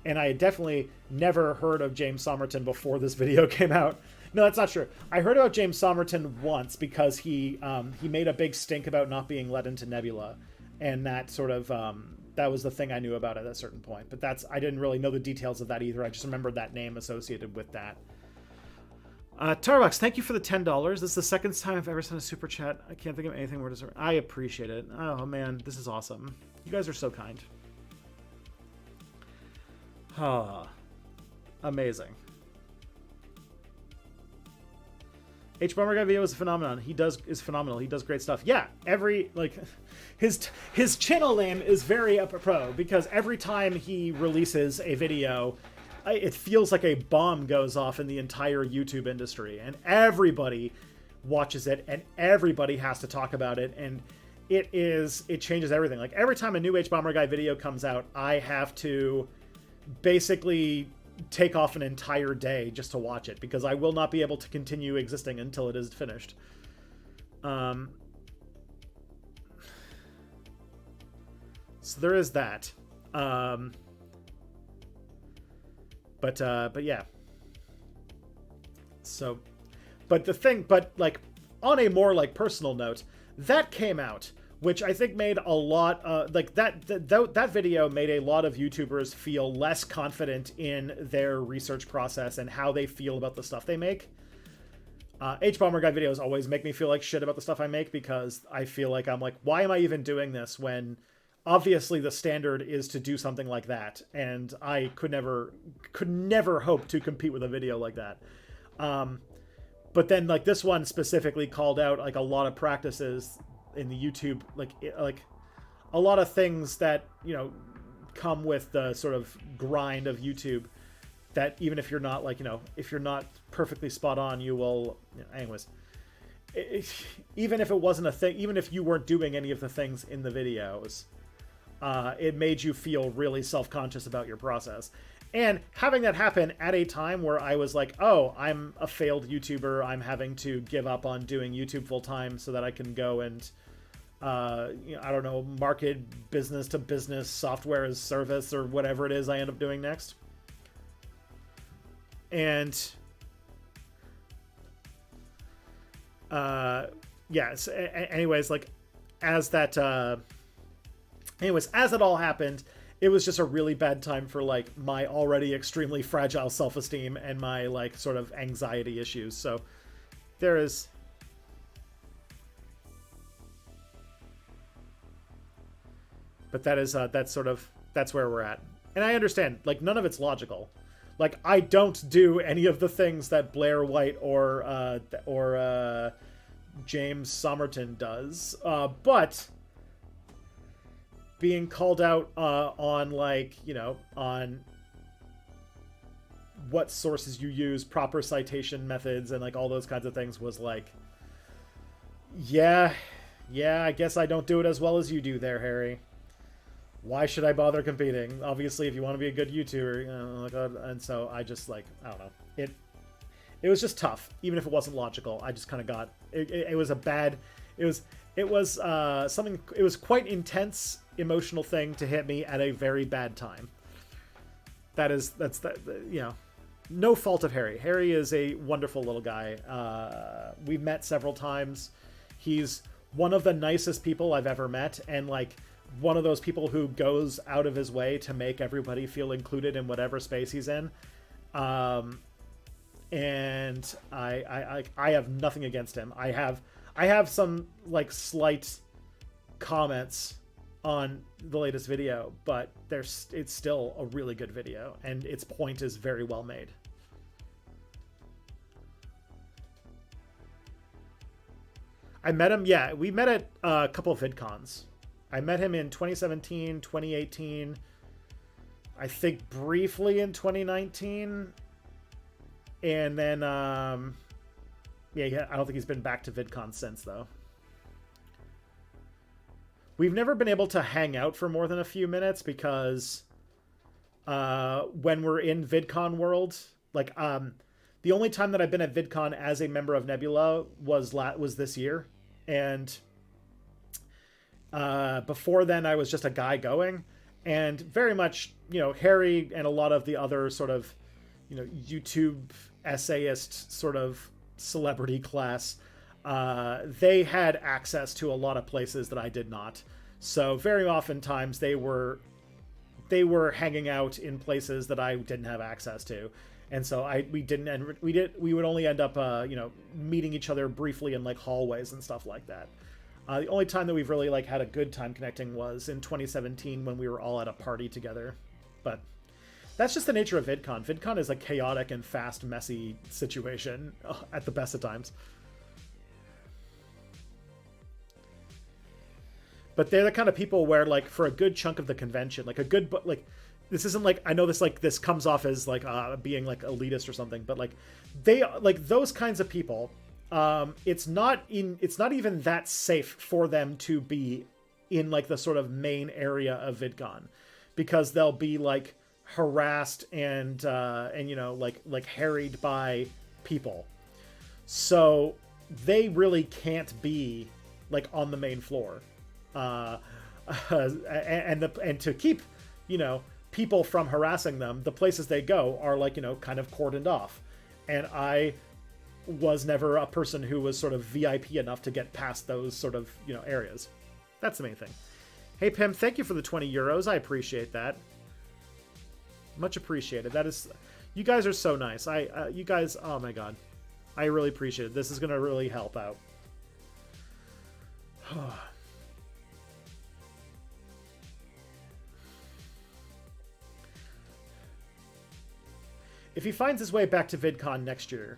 and I had definitely never heard of James Somerton before this video came out. No, that's not true. I heard about James Somerton once because he made a big stink about not being let into Nebula, and that sort of that was the thing I knew about at a certain point. But I didn't really know the details of that either. I just remembered that name associated with that. Tarbucks, thank you for the $10. This is the second time I've ever sent a super chat. I can't think of anything more deserving. I appreciate it. Oh man, this is awesome. You guys are so kind. Amazing. H Bummer Guy video is a phenomenon. Is phenomenal. He does great stuff. Yeah, his channel name is very apropos because every time he releases a video, it feels like a bomb goes off in the entire YouTube industry, and everybody watches it, and everybody has to talk about it, and it changes everything. Like, every time a new H Bomber Guy video comes out, I have to basically take off an entire day just to watch it, because I will not be able to continue existing until it is finished. So there is that. But yeah. So, but like, on a more like personal note, that came out, which I think made a lot, that video made a lot of YouTubers feel less confident in their research process and how they feel about the stuff they make. H Bomber Guy videos always make me feel like shit about the stuff I make, because I feel like I'm like, why am I even doing this when obviously the standard is to do something like that, and I could never hope to compete with a video like that. But then, like, this one specifically called out like a lot of practices in the YouTube, like a lot of things that, you know, come with the sort of grind of YouTube, that even if you're not, like, you know, if you're not perfectly spot on, you will, you know, anyways, even if it wasn't a thing, even if you weren't doing any of the things in the videos, it made you feel really self-conscious about your process. And having that happen at a time where I was like, oh, I'm a failed YouTuber, I'm having to give up on doing YouTube full-time so that I can go and, you know, I don't know, market business-to-business software as service or whatever it is I end up doing next. And yes, anyways, like, as that all happened, it was just a really bad time for, like, my already extremely fragile self-esteem and my, like, sort of anxiety issues. So there is, but that's where we're at. And I understand, like, none of it's logical. Like, I don't do any of the things that Blair White or James Somerton does, but being called out on, like, you know, on what sources you use, proper citation methods, and, like, all those kinds of things was like, yeah, I guess I don't do it as well as you do there, Harry. Why should I bother competing? Obviously, if you want to be a good YouTuber, you know, like, and so I just, like, I don't know. It was just tough, even if it wasn't logical. I just kind of got it was a bad. It was something. It was quite intense emotional thing to hit me at a very bad time. That's you know, no fault of Harry. Harry is a wonderful little guy. We've met several times. He's one of the nicest people I've ever met, and, like, one of those people who goes out of his way to make everybody feel included in whatever space he's in. And I have nothing against him. I have some, like, slight comments on the latest video, but it's still a really good video, and its point is very well made. I met him, yeah, we met at a couple of VidCons. I met him in 2017, 2018, I think briefly in 2019, and then, yeah, I don't think he's been back to VidCon since, though. We've never been able to hang out for more than a few minutes because when we're in VidCon world, like, The only time that I've been at VidCon as a member of Nebula was this year, and before then I was just a guy going, and very much, you know, Harry and a lot of the other sort of, you know, YouTube essayist sort of celebrity class, they had access to a lot of places that I did not. So very oftentimes they were hanging out in places that I didn't have access to. And so we would only end up, you know, meeting each other briefly in like hallways and stuff like that. The only time that we've really like had a good time connecting was in 2017 when we were all at a party together. But that's just the nature of VidCon. VidCon is a chaotic and fast, messy situation at the best of times. But they're the kind of people where, like, for a good chunk of the convention, like a good, like, this isn't like, I know this comes off as like being like elitist or something, but like they, like those kinds of people, it's not even that safe for them to be in like the sort of main area of VidCon, because they'll be like harassed and you know, like harried by people. So they really can't be like on the main floor. And to keep, you know, people from harassing them, the places they go are like, you know, kind of cordoned off. And I was never a person who was sort of VIP enough to get past those sort of, you know, areas. That's the main thing. Hey Pim, thank you for the 20 euros. I appreciate that. Much appreciated. That is, you guys are so nice. You guys, oh my God, I really appreciate it. This is going to really help out. If he finds his way back to VidCon next year,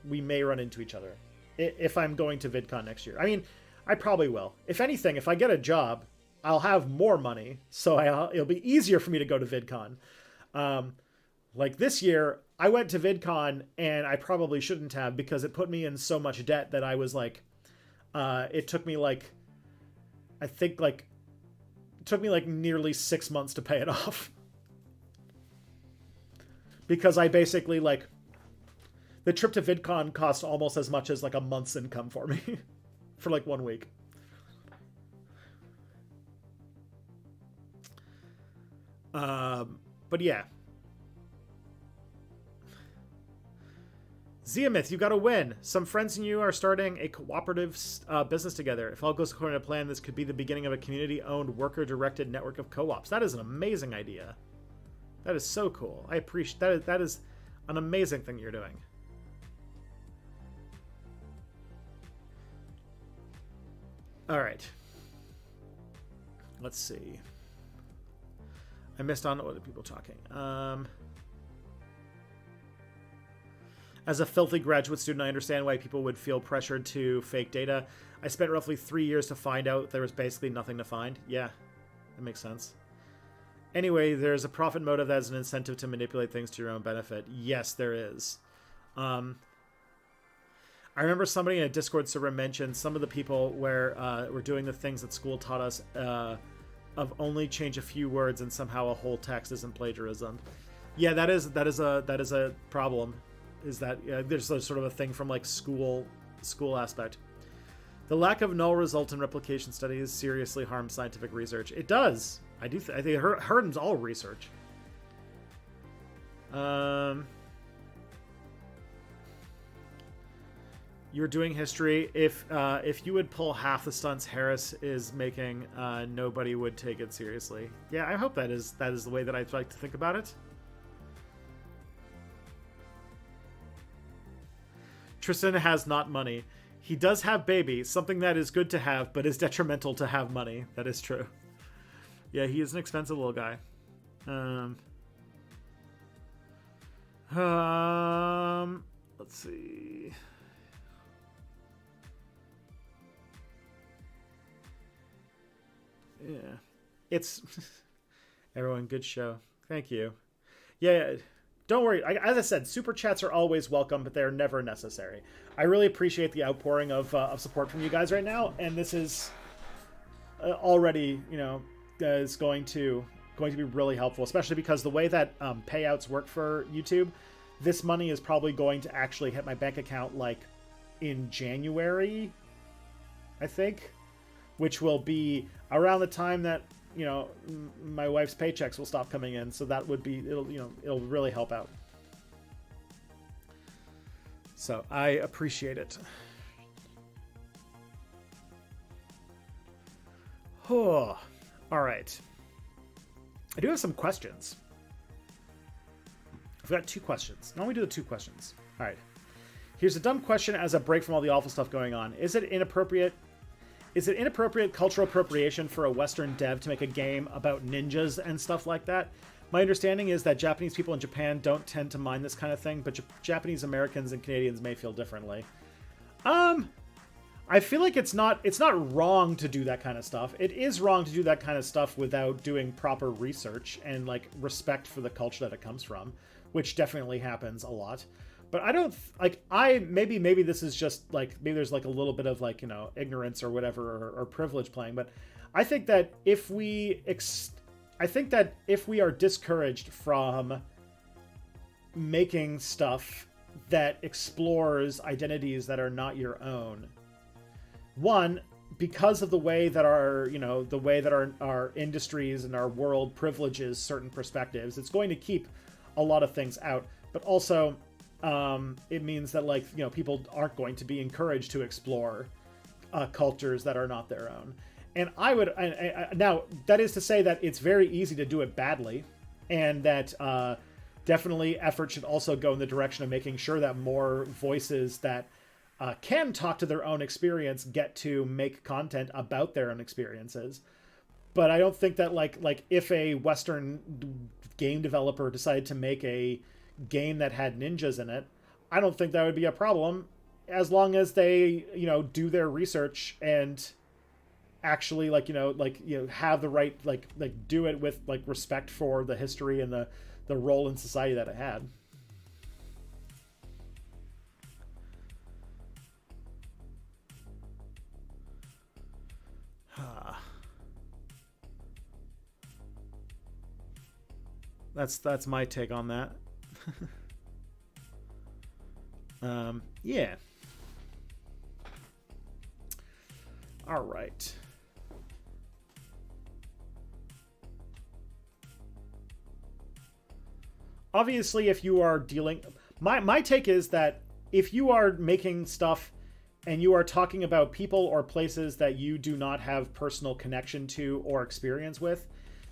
we may run into each other. If I'm going to VidCon next year. I mean, I probably will. If anything, if I get a job, I'll have more money, so it'll be easier for me to go to VidCon. Like this year, I went to VidCon, and I probably shouldn't have, because it put me in so much debt that I was like, it took me like, I think like, it took me like nearly 6 months to pay it off. Because I basically, like, the trip to VidCon cost almost as much as like a month's income for me for like 1 week. But yeah. Ziamith, you got a win. Some friends and you are starting a cooperative business together. If all goes according to plan, this could be the beginning of a community-owned, worker-directed network of co-ops. That is an amazing idea. That is so cool. I appreciate that. That is an amazing thing you're doing. All right. Let's see. I missed on other people talking. As a filthy graduate student, I understand why people would feel pressured to fake data. I spent roughly 3 years to find out there was basically nothing to find. Yeah, that makes sense. Anyway, there's a profit motive that is an incentive to manipulate things to your own benefit. Yes, there is. I remember somebody in a Discord server mentioned some of the people where were doing the things that school taught us of only change a few words and somehow a whole text isn't plagiarism. Yeah, that is a problem. Is that there's a sort of a thing from like school aspect. The lack of null result in replication studies seriously harms scientific research. It does. I think it hurts all research. You're doing history. If you would pull half the stunts Harris is making, nobody would take it seriously. Yeah, I hope that is the way that I'd like to think about it. Tristan has not money. He does have baby, something that is good to have, but is detrimental to have money. That is true. Yeah, he is an expensive little guy. Let's see. Yeah. It's... Everyone, good show. Thank you. Yeah, don't worry. As I said, super chats are always welcome, but they're never necessary. I really appreciate the outpouring of support from you guys right now, and this is already, you know, is going to be really helpful, especially because the way that payouts work for YouTube, this money is probably going to actually hit my bank account like in January, I think, which will be around the time that, you know, my wife's paychecks will stop coming in. So that would be, it'll really help out. So I appreciate it. Oh, all right. I do have some questions. I've got 2 questions. Now we do the 2 questions. All right. Here's a dumb question as a break from all the awful stuff going on. Is it inappropriate cultural appropriation for a Western dev to make a game about ninjas and stuff like that? My understanding is that Japanese people in Japan don't tend to mind this kind of thing, but Japanese Americans and Canadians may feel differently. I feel like it's not wrong to do that kind of stuff. It is wrong to do that kind of stuff without doing proper research and like respect for the culture that it comes from, which definitely happens a lot. But I don't like, maybe this is just like, maybe there's like a little bit of like, you know, ignorance or whatever, or privilege playing. But I think that if we are discouraged from making stuff that explores identities that are not your own, one, because of the way that our industries and our world privileges certain perspectives, it's going to keep a lot of things out. But also, it means that, like, you know, people aren't going to be encouraged to explore cultures that are not their own. And I would, now that is to say that it's very easy to do it badly, and that definitely effort should also go in the direction of making sure that more voices that can talk to their own experience get to make content about their own experiences. But I don't think that like if a Western game developer decided to make a game that had ninjas in it, I don't think that would be a problem, as long as they, you know, do their research and actually have the right like do it with like respect for the history and the role in society that it had. That's my take on that. Yeah. All right. Obviously, if you are dealing... My take is that if you are making stuff and you are talking about people or places that you do not have personal connection to or experience with,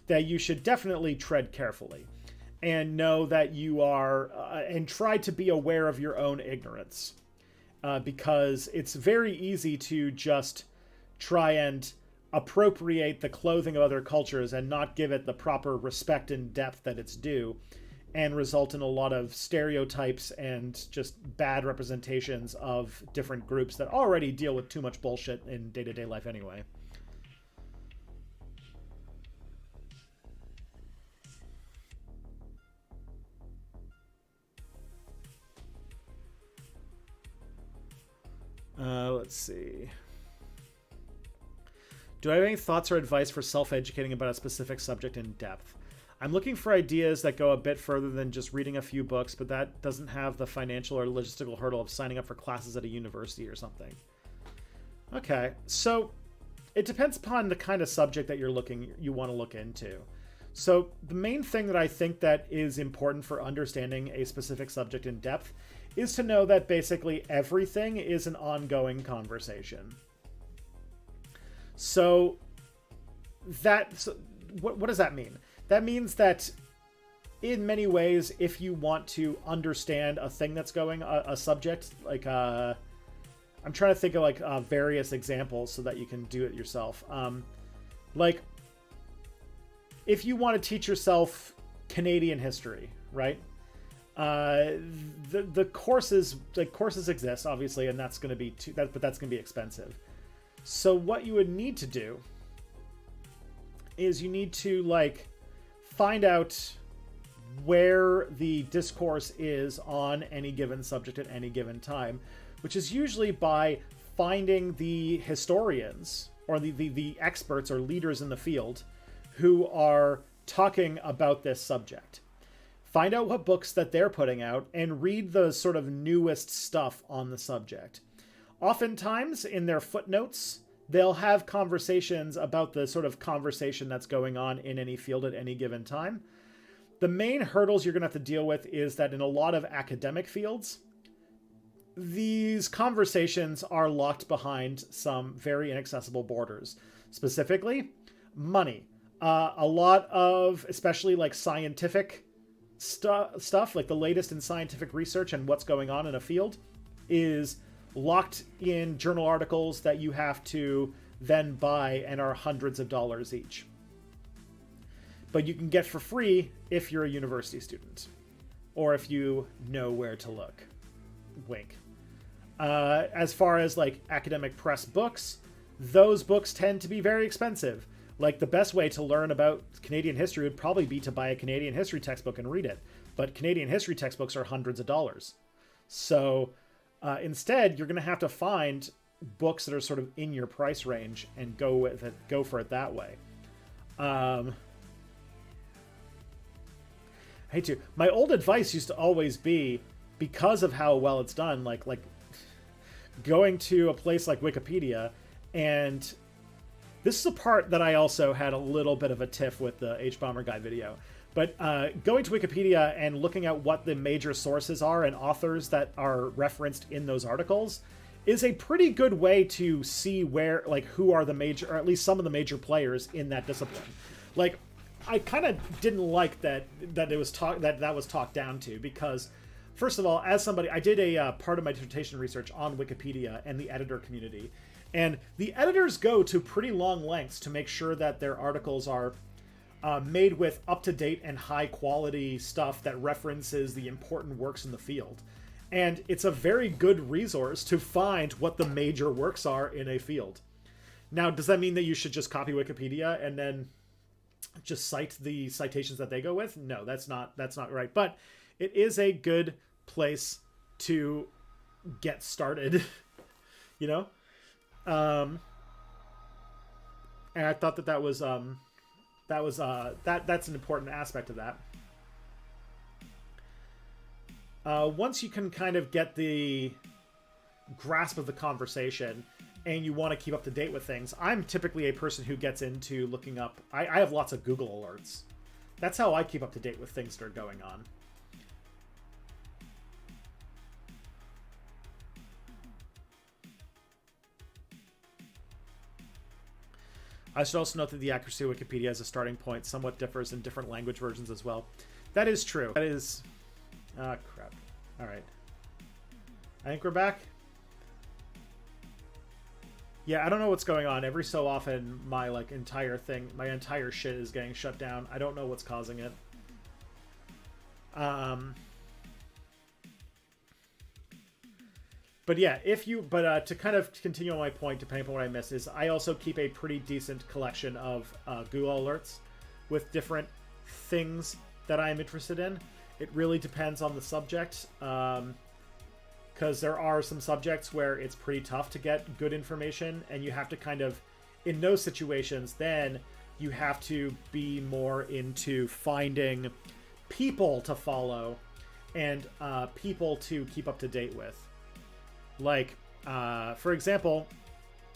that you should definitely tread carefully and know that you are... and try to be aware of your own ignorance. Because it's very easy to just try and appropriate the clothing of other cultures and not give it the proper respect and depth that it's due, and result in a lot of stereotypes and just bad representations of different groups that already deal with too much bullshit in day-to-day life anyway. Let's see. Do I have any thoughts or advice for self-educating about a specific subject in depth? I'm looking for ideas that go a bit further than just reading a few books, but that doesn't have the financial or logistical hurdle of signing up for classes at a university or something. Okay, so it depends upon the kind of subject that you want to look into. So the main thing that I think that is important for understanding a specific subject in depth is to know that basically everything is an ongoing conversation. So what does that mean? That means that in many ways, if you want to understand a thing that's going, a subject, like I'm trying to think of like various examples so that you can do it yourself. Like if you want to teach yourself Canadian history, right? The courses exist obviously, and that's going to be but that's going to be expensive. So what you would need to do is you need to like find out where the discourse is on any given subject at any given time, which is usually by finding the historians or the experts or leaders in the field who are talking about this subject. find out what books that they're putting out, and read the sort of newest stuff on the subject. Oftentimes, in their footnotes, they'll have conversations about the sort of conversation that's going on in any field at any given time. The main hurdles you're going to have to deal with is that in a lot of academic fields, these conversations are locked behind some very inaccessible borders. Specifically, money. A lot of, especially like scientific stuff, like the latest in scientific research and what's going on in a field, is locked in journal articles that you have to then buy and are hundreds of dollars each. But you can get for free if you're a university student, or if you know where to look. Wink. As far as like academic press books, those books tend to be very expensive. Like the best way to learn about Canadian history would probably be to buy a Canadian history textbook and read it. But Canadian history textbooks are hundreds of dollars. So instead, you're going to have to find books that are sort of in your price range and go for it that way. I hate to. My old advice used to always be, because of how well it's done, like going to a place like Wikipedia, and this is a part that I also had a little bit of a tiff with the H-Bomber Guy video. But going to Wikipedia and looking at what the major sources are and authors that are referenced in those articles is a pretty good way to see where, like, who are the major, or at least some of the major players in that discipline. Like, I kind of didn't like that it was that was talked down to, because first of all, as somebody, I did a part of my dissertation research on Wikipedia and the editor community, and the editors go to pretty long lengths to make sure that their articles are made with up-to-date and high-quality stuff that references the important works in the field. And it's a very good resource to find what the major works are in a field. Now, does that mean that you should just copy Wikipedia and then just cite the citations that they go with? No, that's not right. But it is a good place to get started, you know? And I thought that's an important aspect of that. Once you can kind of get the grasp of the conversation and you want to keep up to date with things, I'm typically a person who gets into looking up. I have lots of Google alerts. That's how I keep up to date with things that are going on. I should also note that the accuracy of Wikipedia as a starting point somewhat differs in different language versions as well. That is true. That is... Ah, crap. Alright. I think we're back. Yeah, I don't know what's going on. Every so often, my entire shit is getting shut down. I don't know what's causing it. But yeah, to kind of continue on my point, depending on what I miss, is I also keep a pretty decent collection of Google alerts with different things that I'm interested in. It really depends on the subject, because there are some subjects where it's pretty tough to get good information, and you have to kind of, in those situations, then you have to be more into finding people to follow and people to keep up to date with. Like, for example,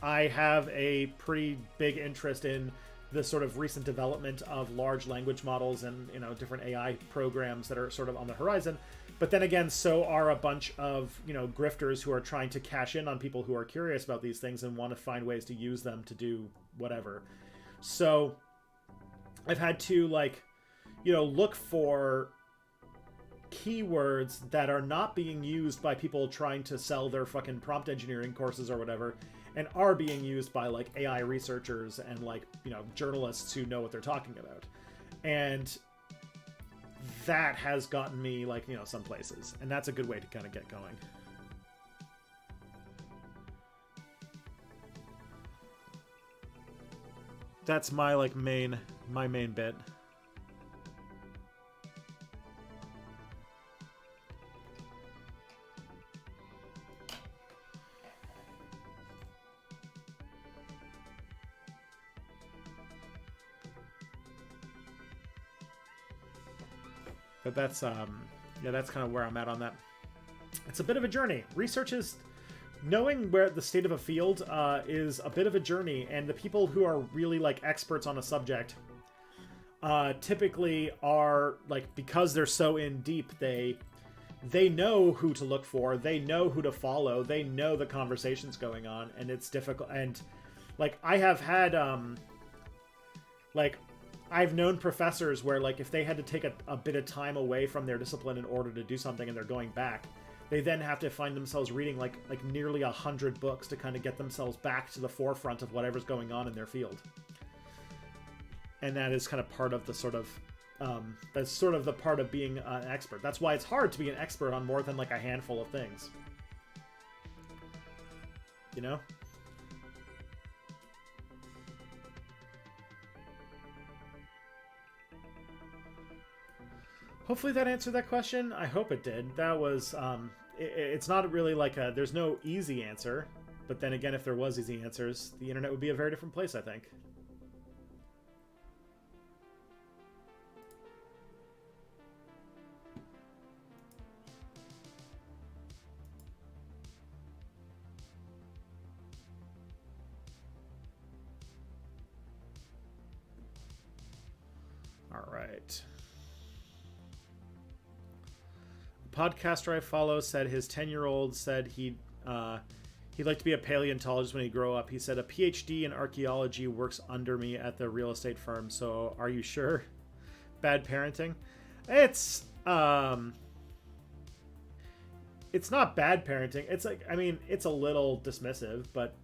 I have a pretty big interest in the sort of recent development of large language models and, different AI programs that are sort of on the horizon. But then again, so are a bunch of, grifters who are trying to cash in on people who are curious about these things and want to find ways to use them to do whatever. So I've had to, look for keywords that are not being used by people trying to sell their fucking prompt engineering courses or whatever, and are being used by AI researchers and journalists who know what they're talking about. And that has gotten me some places, and that's a good way to kind of get going. That's my main bit. But that's yeah, that's kind of where I'm at on that. It's a bit of a journey. Research is knowing where the state of a field is a bit of a journey, and the people who are really like experts on a subject typically are like, because they're so in deep, they know who to look for, they know who to follow, they know the conversations going on, and it's difficult. And like I have had like I've known professors where like if they had to take a bit of time away from their discipline in order to do something and they're going back, they then have to find themselves reading like nearly 100 books to kind of get themselves back to the forefront of whatever's going on in their field. And that is kind of part of the sort of that's sort of the part of being an expert. That's why it's hard to be an expert on more than like a handful of things. You know? Hopefully that answered that question. I hope it did. That was, it's not really like there's no easy answer. But then again, if there was easy answers, the internet would be a very different place, I think. All right. A podcaster I follow said his 10-year-old said he'd like to be a paleontologist when he grow up. He said a PhD in archaeology works under me at the real estate firm. So are you sure? Bad parenting? It's not bad parenting. It's like, I mean, it's a little dismissive, but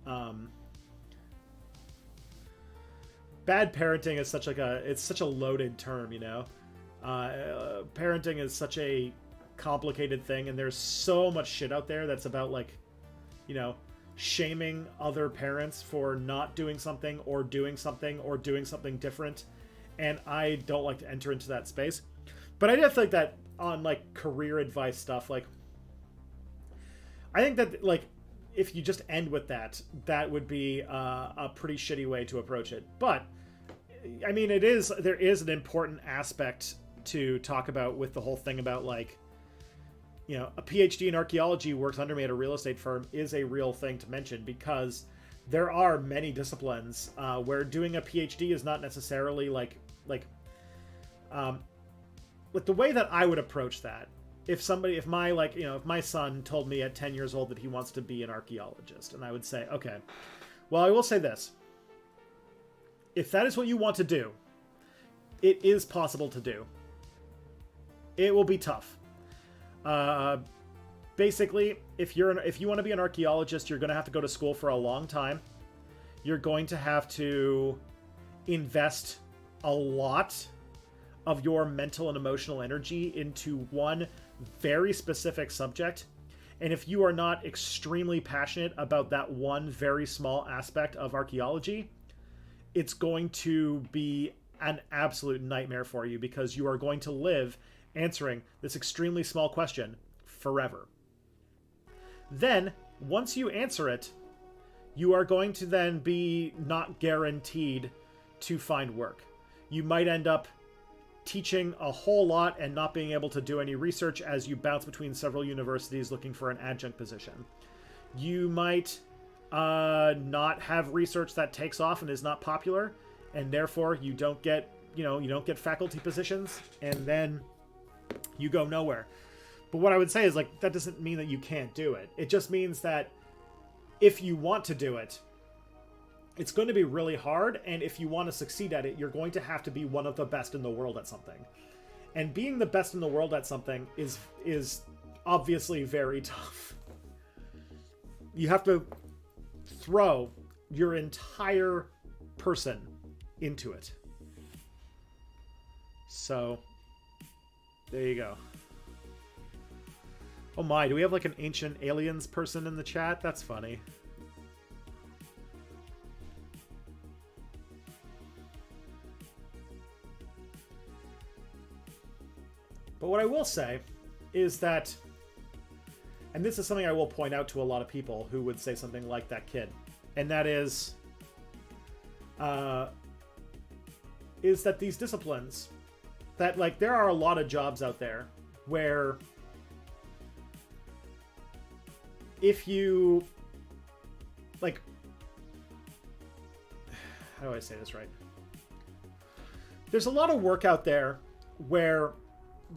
bad parenting is such like it's such a loaded term, you know. Parenting is such a complicated thing, and there's so much shit out there that's about like, you know, shaming other parents for not doing something or doing something or doing something different, and I don't like to enter into that space. But I do think that on like career advice stuff, like I think that like if you just end with that, that would be a pretty shitty way to approach it. But I mean, there is an important aspect to talk about with the whole thing about like, you know, a PhD in archaeology works under me at a real estate firm is a real thing to mention, because there are many disciplines where doing a PhD is not necessarily like the way that I would approach that. If my son told me at 10 years old that he wants to be an archaeologist, and I would say, okay, well, I will say this. If that is what you want to do, it is possible to do. It will be tough. Basically, if you want to be an archaeologist, you're going to have to go to school for a long time. You're going to have to invest a lot of your mental and emotional energy into one very specific subject. And if you are not extremely passionate about that one very small aspect of archaeology, it's going to be an absolute nightmare for you, because you are going to live answering this extremely small question forever. Then, once you answer it, you are going to then be not guaranteed to find work. You might end up teaching a whole lot and not being able to do any research as you bounce between several universities looking for an adjunct position. You might not have research that takes off and is not popular, and therefore you don't get faculty positions, and then you go nowhere. But what I would say is, like, that doesn't mean that you can't do it. It just means that if you want to do it, it's going to be really hard, and if you want to succeed at it, you're going to have to be one of the best in the world at something. And being the best in the world at something is obviously very tough. You have to throw your entire person into it. So, there you go. Oh my, do we have like an ancient aliens person in the chat? That's funny. But what I will say is that, and this is something I will point out to a lot of people who would say something like that kid, and that is that these disciplines that like there are a lot of jobs out there where if you like, how do I say this right? There's a lot of work out there where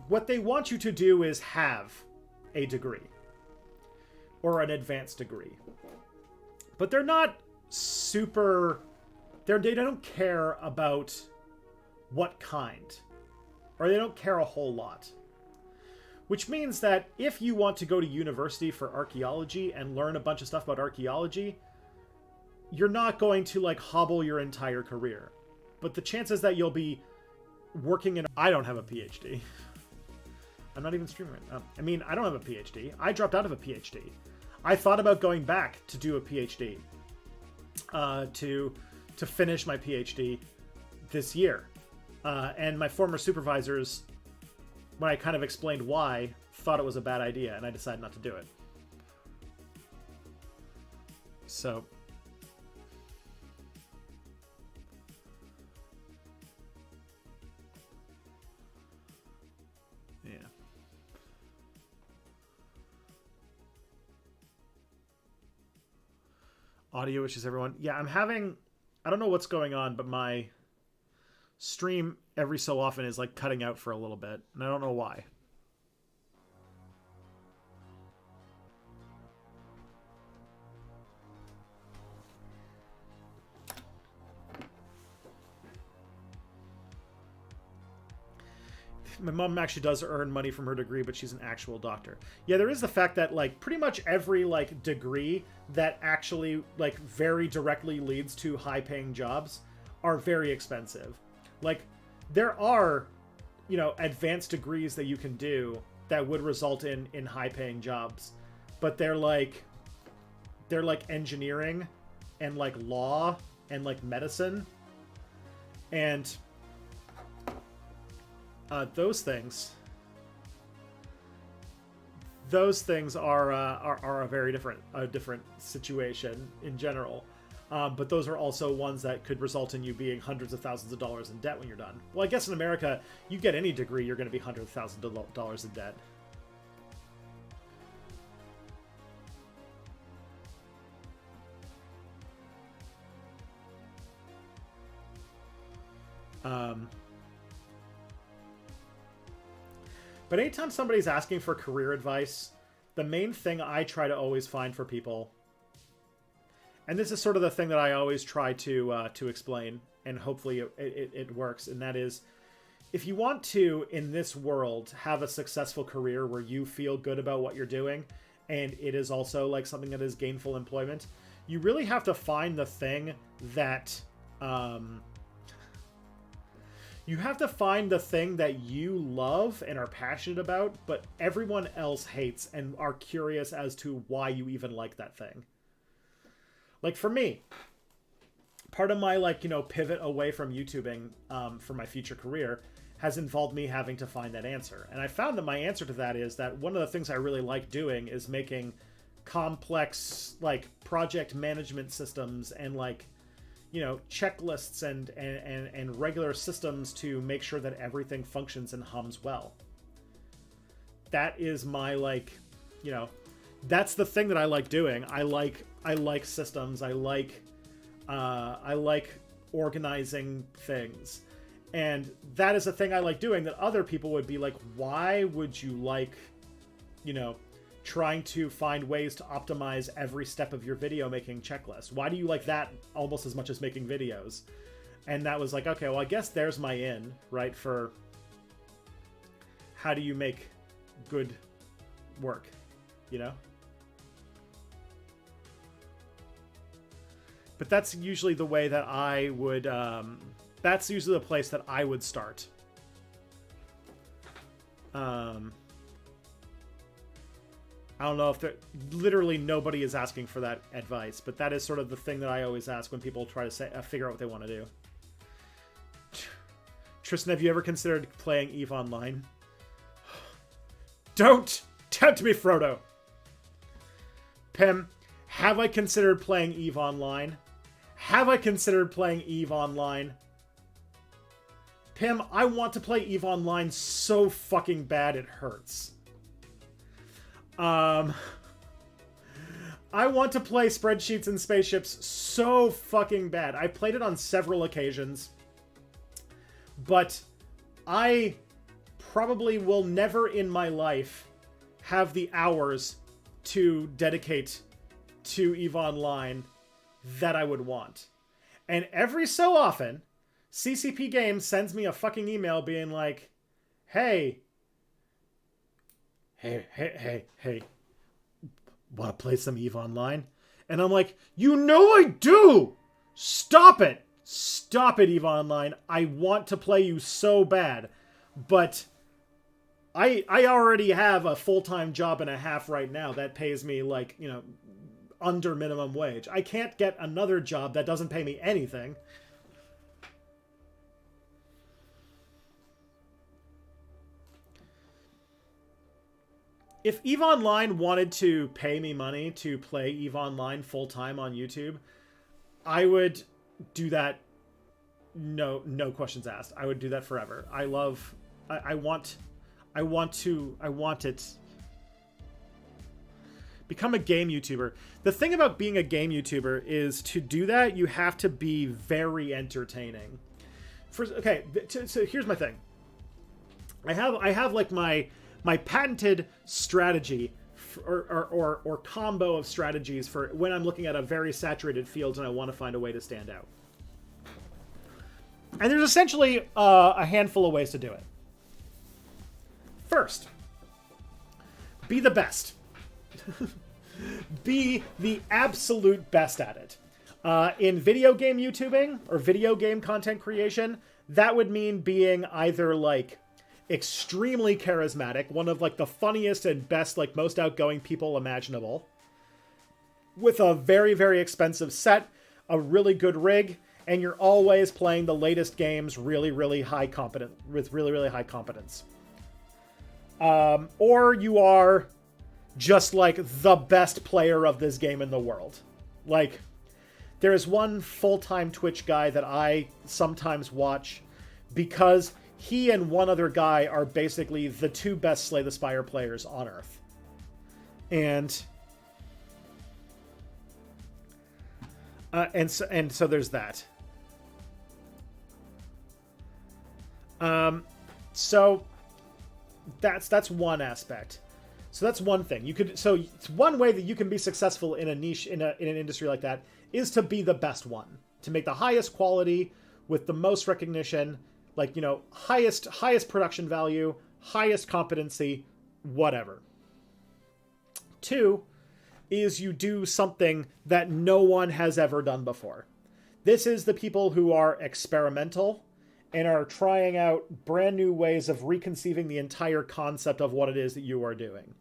what they want you to do is have a degree or an advanced degree, but they're not super, they don't care about what kind, or they don't care a whole lot. Which means that if you want to go to university for archaeology and learn a bunch of stuff about archaeology, you're not going to like hobble your entire career. But the chances that you'll be working in... I don't have a PhD. I'm not even streaming right now. I mean, I don't have a PhD. I dropped out of a PhD. I thought about going back to do a PhD. To finish my PhD this year. And my former supervisors, when I kind of explained why, thought it was a bad idea, and I decided not to do it. So... yeah. Audio issues, everyone. Yeah, I'm having... I don't know what's going on, but my stream every so often is like cutting out for a little bit, and I don't know why. My mom actually does earn money from her degree, but she's an actual doctor. Yeah, there is the fact that like pretty much every like degree that actually like very directly leads to high-paying jobs are very expensive. Like there are, you know, advanced degrees that you can do that would result in high-paying jobs, but they're like engineering and like law and like medicine and those things are a very different situation in general. But those are also ones that could result in you being hundreds of thousands of dollars in debt when you're done. Well, I guess in America, you get any degree, you're going to be hundreds of thousands of dollars in debt. But anytime somebody's asking for career advice, the main thing I try to always find for people, and this is sort of the thing that I always try to explain, and hopefully it works, and that is, if you want to, in this world, have a successful career where you feel good about what you're doing, and it is also like something that is gainful employment, you really have to find the thing that... you have to find the thing that you love and are passionate about, but everyone else hates and are curious as to why you even like that thing. Like for me, part of my like, you know, pivot away from YouTubing for my future career has involved me having to find that answer. And I found that my answer to that is that one of the things I really like doing is making complex like project management systems and like, you know, checklists and regular systems to make sure that everything functions and hums well. That is my like, you know, that's the thing that I like doing. I like systems. I like organizing things. And that is a thing I like doing that other people would be like, why would you like, you know, trying to find ways to optimize every step of your video making checklist? Why do you like that almost as much as making videos? And that was like, okay, well, I guess there's my in, right, for how do you make good work, you know? But that's usually the way that I would, that's usually the place that I would start. I don't know if there... literally nobody is asking for that advice, but that is sort of the thing that I always ask when people try to say, figure out what they want to do. Tristan, have you ever considered playing EVE Online? Don't tempt me, Frodo! Pim, have I considered playing EVE Online? Have I considered playing EVE Online? Pim, I want to play EVE Online so fucking bad it hurts. I want to play Spreadsheets and Spaceships so fucking bad. I played it on several occasions, but I probably will never in my life have the hours to dedicate to EVE Online that I would want. And every so often, CCP Games sends me a fucking email being like, hey, want to play some EVE Online? And I'm like, you know I do! Stop it! Stop it, EVE Online. I want to play you so bad. But I already have a full-time job and a half right now that pays me, like, you know, under minimum wage. I can't get another job that doesn't pay me anything. If EVE Online wanted to pay me money to play EVE Online full-time on YouTube, I would do that. No questions asked. I would do that forever. I want it. Become a game YouTuber. The thing about being a game YouTuber is to do that, you have to be very entertaining. So here's my thing. I have like my patented strategy or combo of strategies for when I'm looking at a very saturated field and I want to find a way to stand out. And there's essentially a handful of ways to do it. First, be the best. Be the absolute best at it. In video game YouTubing or video game content creation, that would mean being either like extremely charismatic, one of like the funniest and best, like most outgoing people imaginable, with a very, very expensive set, a really good rig, and you're always playing the latest games with really, really high competence. Or you are just like the best player of this game in the world. Like, there is one full-time Twitch guy that I sometimes watch because he and one other guy are basically the two best Slay the Spire players on Earth. And so there's that. So that's one aspect. So that's one thing. So it's one way that you can be successful in a niche in an industry like that is to be the best one, to make the highest quality with the most recognition, like, you know, highest production value, highest competency, whatever. Two is you do something that no one has ever done before. This is the people who are experimental and are trying out brand new ways of reconceiving the entire concept of what it is that you are doing.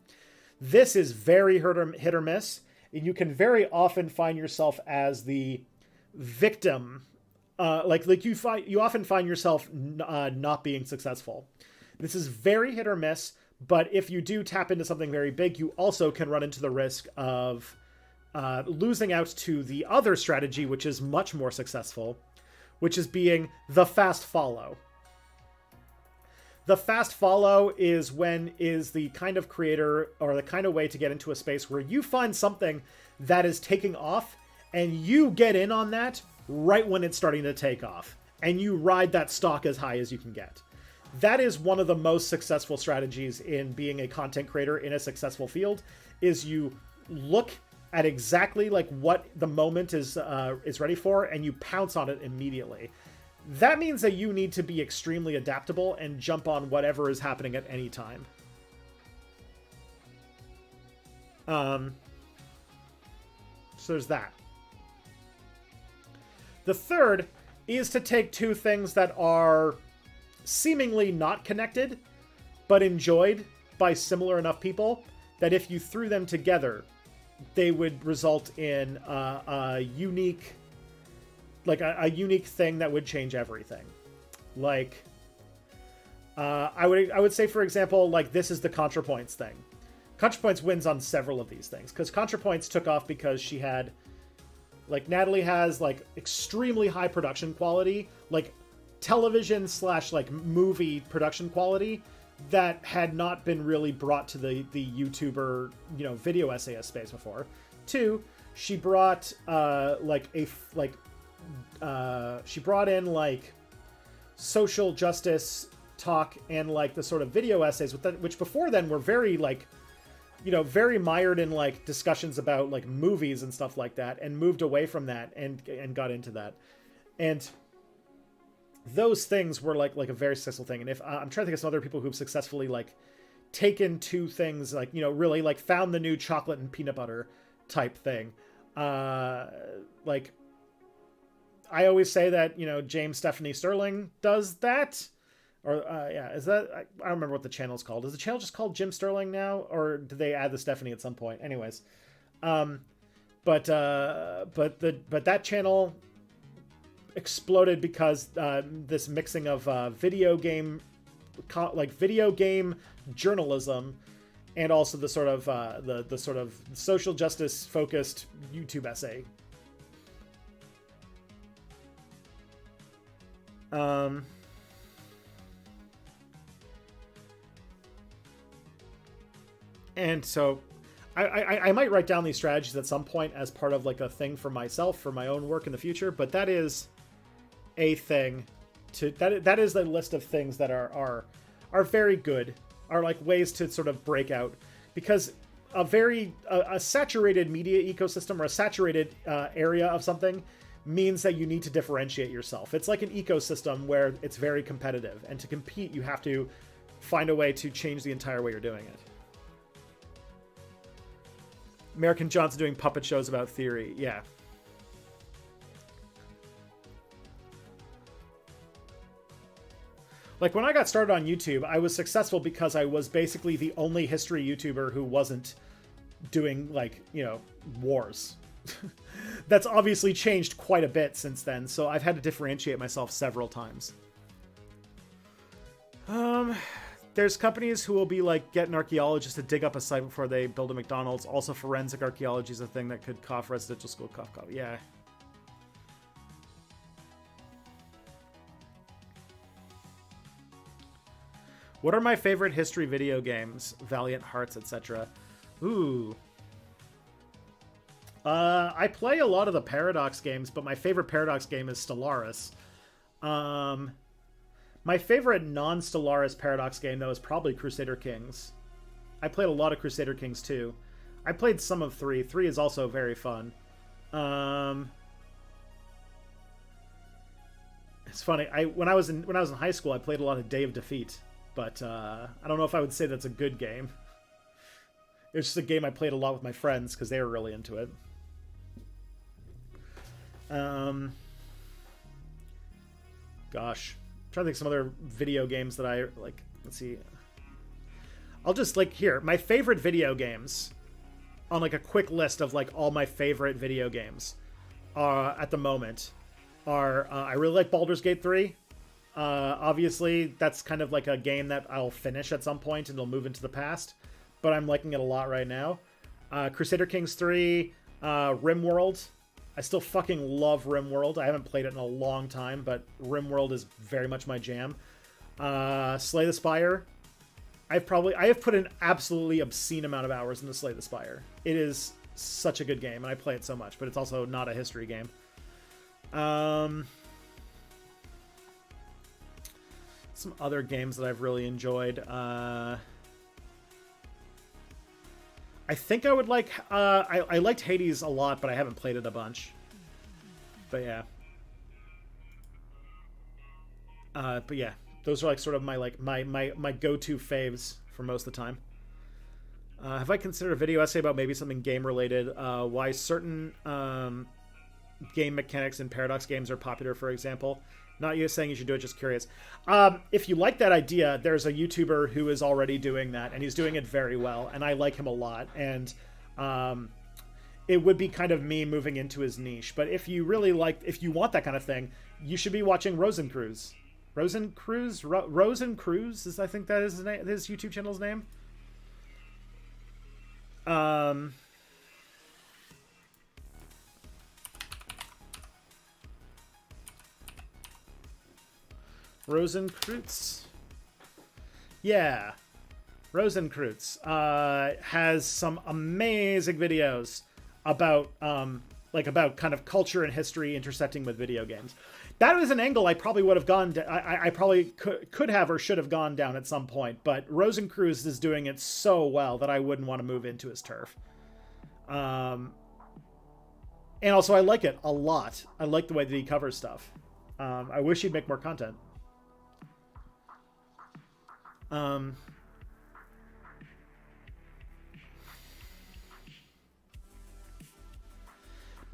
This is very hit or miss, and you can very often find yourself as the victim. You often find yourself not being successful. This is very hit or miss, but if you do tap into something very big, you also can run into the risk of losing out to the other strategy, which is much more successful, which is being the fast follow. The fast follow is the kind of creator or the kind of way to get into a space where you find something that is taking off and you get in on that right when it's starting to take off, and you ride that stock as high as you can get. That is one of the most successful strategies in being a content creator in a successful field, is you look at exactly like what the moment is ready for, and you pounce on it immediately. That means that you need to be extremely adaptable and jump on whatever is happening at any time. So there's that. The third is to take two things that are seemingly not connected, but enjoyed by similar enough people that if you threw them together, they would result in a unique thing that would change everything. Like, I would say, for example, like, this is the ContraPoints thing. ContraPoints wins on several of these things, because ContraPoints took off because she had, like, Natalie has, like, extremely high production quality, like, television slash like movie production quality that had not been really brought to the YouTuber, you know, video essayist space before. 2, she brought she brought in like social justice talk and like the sort of video essays with that, which before then were very like, you know, very mired in like discussions about like movies and stuff like that, and moved away from that and got into that. And those things were like a very successful thing. And if I'm trying to think of some other people who've successfully like taken two things, like, you know, really like found the new chocolate and peanut butter type thing. Like I always say that, you know, James Stephanie Sterling does that. Or, yeah, is that, I don't remember what the channel's called. Is the channel just called Jim Sterling now? Or did they add the Stephanie at some point? Anyways. But that channel exploded because, this mixing of, video game journalism and also the sort of, the sort of social justice focused YouTube essay. And so I might write down these strategies at some point as part of like a thing for myself, for my own work in the future. But that is a thing that is the list of things that are very good, are like ways to sort of break out, because a saturated media ecosystem or a saturated area of something means that you need to differentiate yourself. It's like an ecosystem where it's very competitive, and to compete, you have to find a way to change the entire way you're doing it. American Johnson doing puppet shows about theory. Yeah. Like when I got started on YouTube, I was successful because I was basically the only history YouTuber who wasn't doing like, you know, wars. That's obviously changed quite a bit since then, so I've had to differentiate myself several times. There's companies who will be like getting archaeologists to dig up a site before they build a McDonald's. Also, forensic archaeology is a thing that could cough residential school cough. Yeah. What are my favorite history video games? Valiant Hearts, etc. Ooh. I play a lot of the Paradox games, but my favorite Paradox game is Stellaris. My favorite non-Stellaris Paradox game, though, is probably Crusader Kings. I played a lot of Crusader Kings, too. I played some of 3. 3 is also very fun. It's funny. When I was in high school, I played a lot of Day of Defeat, but I don't know if I would say that's a good game. It's just a game I played a lot with my friends because they were really into it. Gosh. I'm trying to think of some other video games that I like. Let's see. I'll just like here, my favorite video games on like a quick list of like all my favorite video games at the moment are I really like Baldur's Gate 3. Obviously, that's kind of like a game that I'll finish at some point and it'll move into the past, but I'm liking it a lot right now. Crusader Kings 3, RimWorld. I still fucking love RimWorld. I haven't played it in a long time, but RimWorld is very much my jam. Slay the Spire. I have put an absolutely obscene amount of hours into Slay the Spire. It is such a good game, and I play it so much, but it's also not a history game. Some other games that I've really enjoyed. I think I would like... I liked Hades a lot, but I haven't played it a bunch. But yeah. But yeah, those are like sort of my like my go-to faves for most of the time. Have I considered a video essay about maybe something game-related? Why certain game mechanics in Paradox games are popular, for example. Not you saying you should do it, just curious. If you like that idea, there's a YouTuber who is already doing that, and he's doing it very well, and I like him a lot. And it would be kind of me moving into his niche. But if you really if you want that kind of thing, you should be watching Rosencruz. Rosencruz is, I think that is his YouTube channel's name. Rosenkreutz. Yeah. Rosenkreutz has some amazing videos about about kind of culture and history intersecting with video games. That was an angle I probably would have gone. I probably could have or should have gone down at some point. But Rosenkreutz is doing it so well that I wouldn't want to move into his turf. And also, I like it a lot. I like the way that he covers stuff. I wish he'd make more content.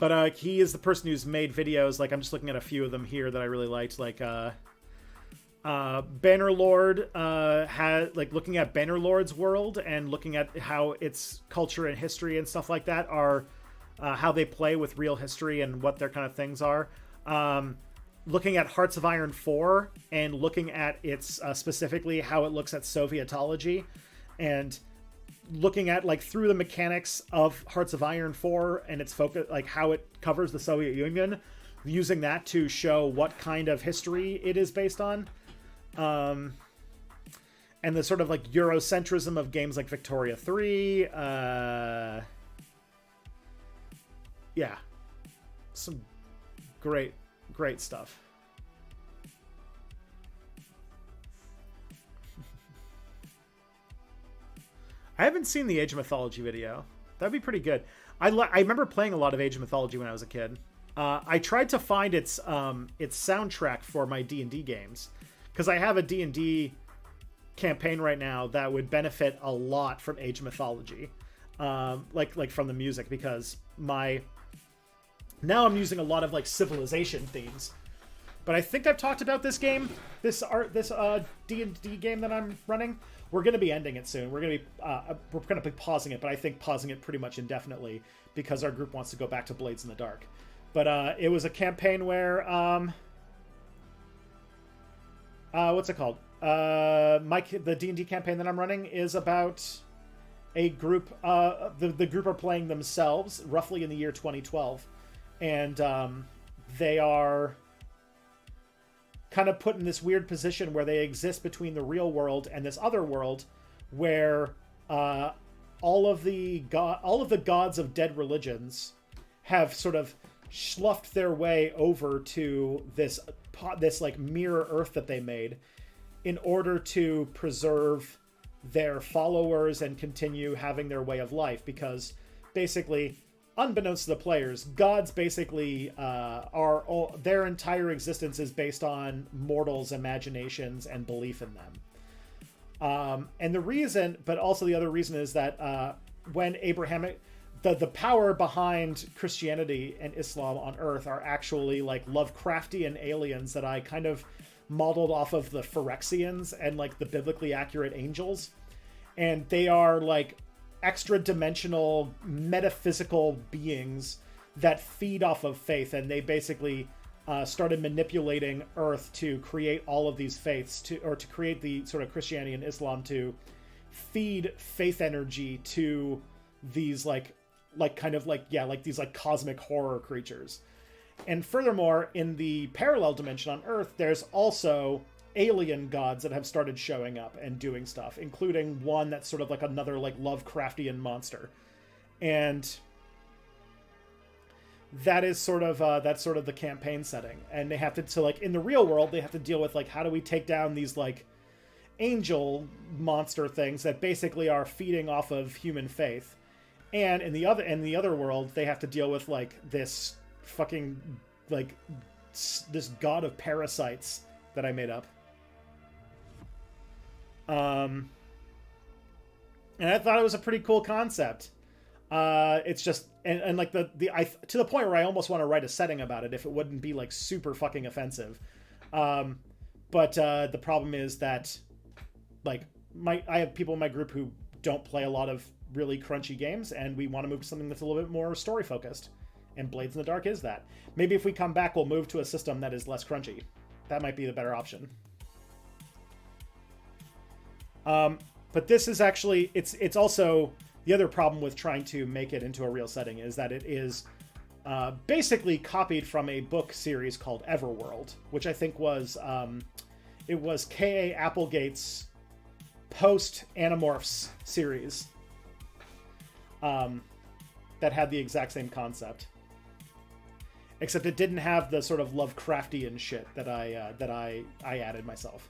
But he is the person who's made videos. Like, I'm just looking at a few of them here that I really liked. Like, Bannerlord had, like, looking at Bannerlord's world and looking at how its culture and history and stuff like that are, how they play with real history and what their kind of things are. Looking at Hearts of Iron 4 and looking at its, specifically how it looks at Sovietology and looking at, like, through the mechanics of Hearts of Iron 4 and its focus, like how it covers the Soviet Union, using that to show what kind of history it is based on. And the sort of, like, Eurocentrism of games like Victoria 3. Yeah. Some great stuff. I haven't seen the Age of Mythology video. That'd be pretty good. I remember playing a lot of Age of Mythology when I was a kid. I tried to find its soundtrack for my D&D games, because I have a D&D campaign right now that would benefit a lot from Age of Mythology, like from the music, because now I'm using a lot of, like, civilization themes. But I think I've talked about this game, this D&D game that I'm running. We're going to be ending it soon. We're going to be pausing it, but I think pausing it pretty much indefinitely because our group wants to go back to Blades in the Dark. But it was a campaign where what's it called? The D&D campaign that I'm running is about a group. The group are playing themselves roughly in the year 2012, and they are kind of put in this weird position where they exist between the real world and this other world, where all of the gods of dead religions have sort of sloughed their way over to this like mirror Earth that they made in order to preserve their followers and continue having their way of life, because basically, unbeknownst to the players, gods basically their entire existence is based on mortals' imaginations and belief in them. And the reason, but also the other reason, is that when Abrahamic, the power behind Christianity and Islam on Earth are actually, like, Lovecraftian aliens that I kind of modeled off of the Phyrexians and, like, the biblically accurate angels. And they are, like, extra-dimensional metaphysical beings that feed off of faith, and they basically started manipulating Earth to create all of these faiths, to create the sort of Christianity and Islam to feed faith energy to these these cosmic horror creatures. And furthermore, in the parallel dimension on Earth, there's also alien gods that have started showing up and doing stuff, including one that's sort of like another, like, Lovecraftian monster. And that is sort of the campaign setting. And they have to, so, like, in the real world, they have to deal with, like, how do we take down these, like, angel monster things that basically are feeding off of human faith. And in the other world, they have to deal with, like, this fucking, like, this god of parasites that I made up. And I thought it was a pretty cool concept. It's just, and like to the point where I almost want to write a setting about it if it wouldn't be, like, super fucking offensive. But the problem is that, like, I have people in my group who don't play a lot of really crunchy games, and we want to move to something that's a little bit more story focused. And Blades in the Dark is that. Maybe if we come back, we'll move to a system that is less crunchy. That might be the better option. But this is actually, it's also, the other problem with trying to make it into a real setting is that it is basically copied from a book series called Everworld, which I think was It was K.A. Applegate's post Animorphs series that had the exact same concept, except it didn't have the sort of Lovecraftian shit that I added myself.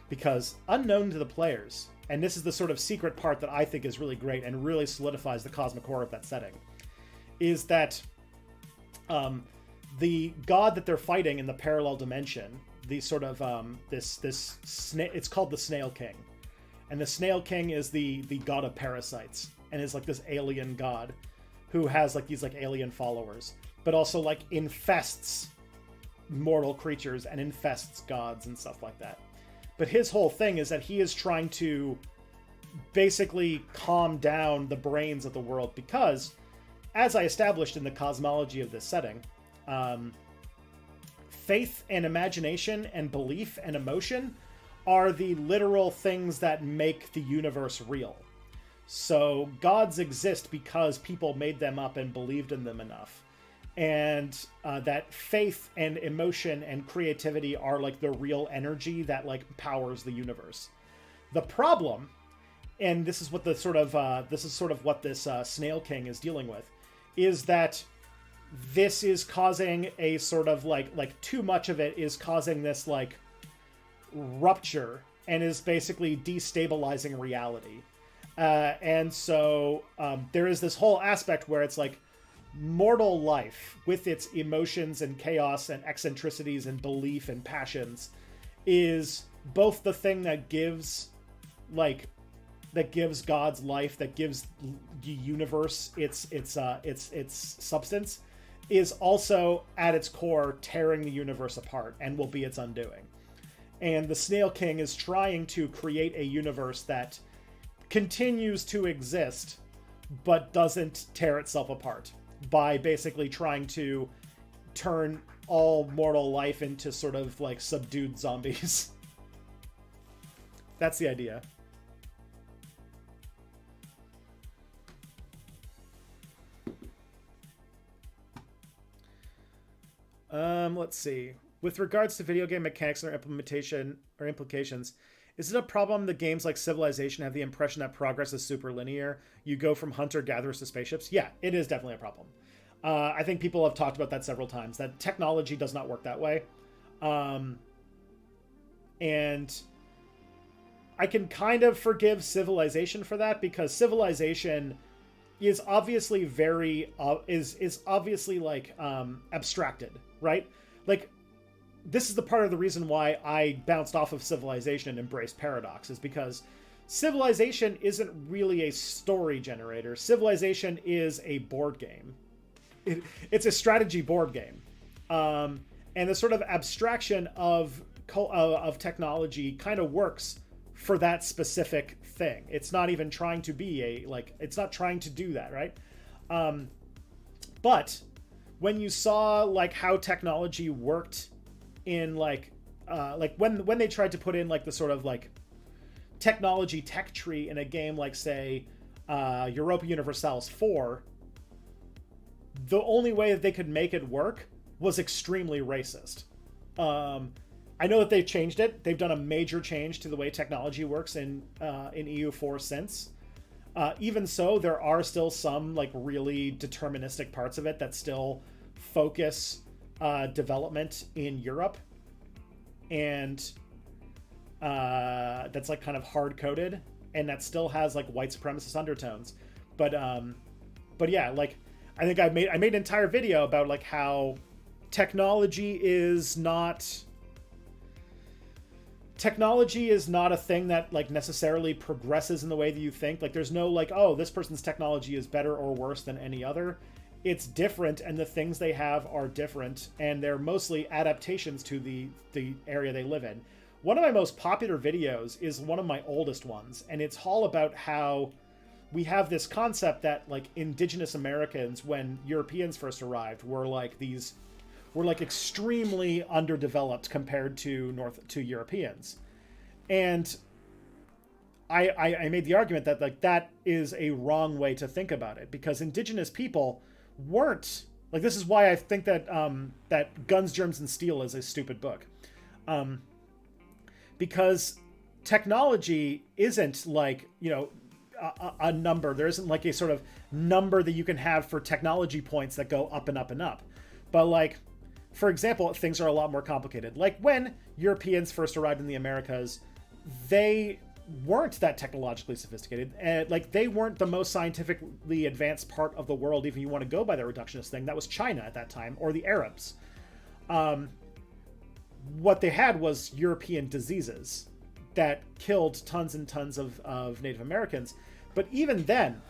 Because unknown to the players, and this is the sort of secret part that I think is really great and really solidifies the cosmic horror of that setting, is that the god that they're fighting in the parallel dimension, the sort of it's called the Snail King, and the Snail King is the god of parasites, and is like this alien god who has like these like alien followers, but also like infests mortal creatures and infests gods and stuff like that. But his whole thing is that he is trying to basically calm down the brains of the world because, as I established in the cosmology of this setting, faith and imagination and belief and emotion are the literal things that make the universe real. So gods exist because people made them up and believed in them enough. And that faith and emotion and creativity are like the real energy that like powers the universe. The problem, and this is what the sort of what this Snail King is dealing with, is that this is causing a sort of like too much of it is causing this like rupture and is basically destabilizing reality. And so there is this whole aspect where it's like mortal life with its emotions and chaos and eccentricities and belief and passions is both the thing that gives God's life, that gives the universe its substance, is also at its core tearing the universe apart and will be its undoing. And the Snail King is trying to create a universe that continues to exist but doesn't tear itself apart by basically trying to turn all mortal life into sort of like subdued zombies. That's the idea. Let's see. With regards to video game mechanics and their implementation or implications, is it a problem that games like Civilization have the impression that progress is super linear? You go from hunter-gatherers to spaceships? Yeah, it is definitely a problem. I think people have talked about that several times, that technology does not work that way. And I can kind of forgive Civilization for that, because Civilization is obviously is obviously like abstracted, right? Like, this is the part of the reason why I bounced off of Civilization and embraced Paradox, is because Civilization isn't really a story generator. Civilization is a board game. It's a strategy board game. And the sort of abstraction of technology kind of works for that specific thing. It's not even trying to be it's not trying to do that, right? But when you saw like how technology worked in when they tried to put in like the sort of like technology tech tree in a game like, say, Europa Universalis 4, the only way that they could make it work was extremely racist. I know that they've changed it. They've done a major change to the way technology works in EU4 since. Even so, there are still some like really deterministic parts of it that still focus development in Europe, and that's like kind of hard coded, and that still has like white supremacist undertones. But yeah, like I think I made an entire video about like how technology is not a thing that like necessarily progresses in the way that you think. Like there's no like, oh, this person's technology is better or worse than any other. It's different, and the things they have are different, and they're mostly adaptations to the area they live in. One of my most popular videos is one of my oldest ones, and it's all about how we have this concept that like indigenous Americans, when Europeans first arrived, were extremely underdeveloped compared to Europeans. And I made the argument that like that is a wrong way to think about it, because indigenous people weren't like, this is why I think that that Guns, Germs, and Steel is a stupid book. Because technology isn't like, a number. There isn't like a sort of number that you can have for technology points that go up and up and up. But like, for example, things are a lot more complicated. Like when Europeans first arrived in the Americas, they weren't that technologically sophisticated. And like they weren't the most scientifically advanced part of the world, even if you want to go by the reductionist thing. That was China at that time, or the Arabs. What they had was European diseases that killed tons and tons of Native Americans. But even then,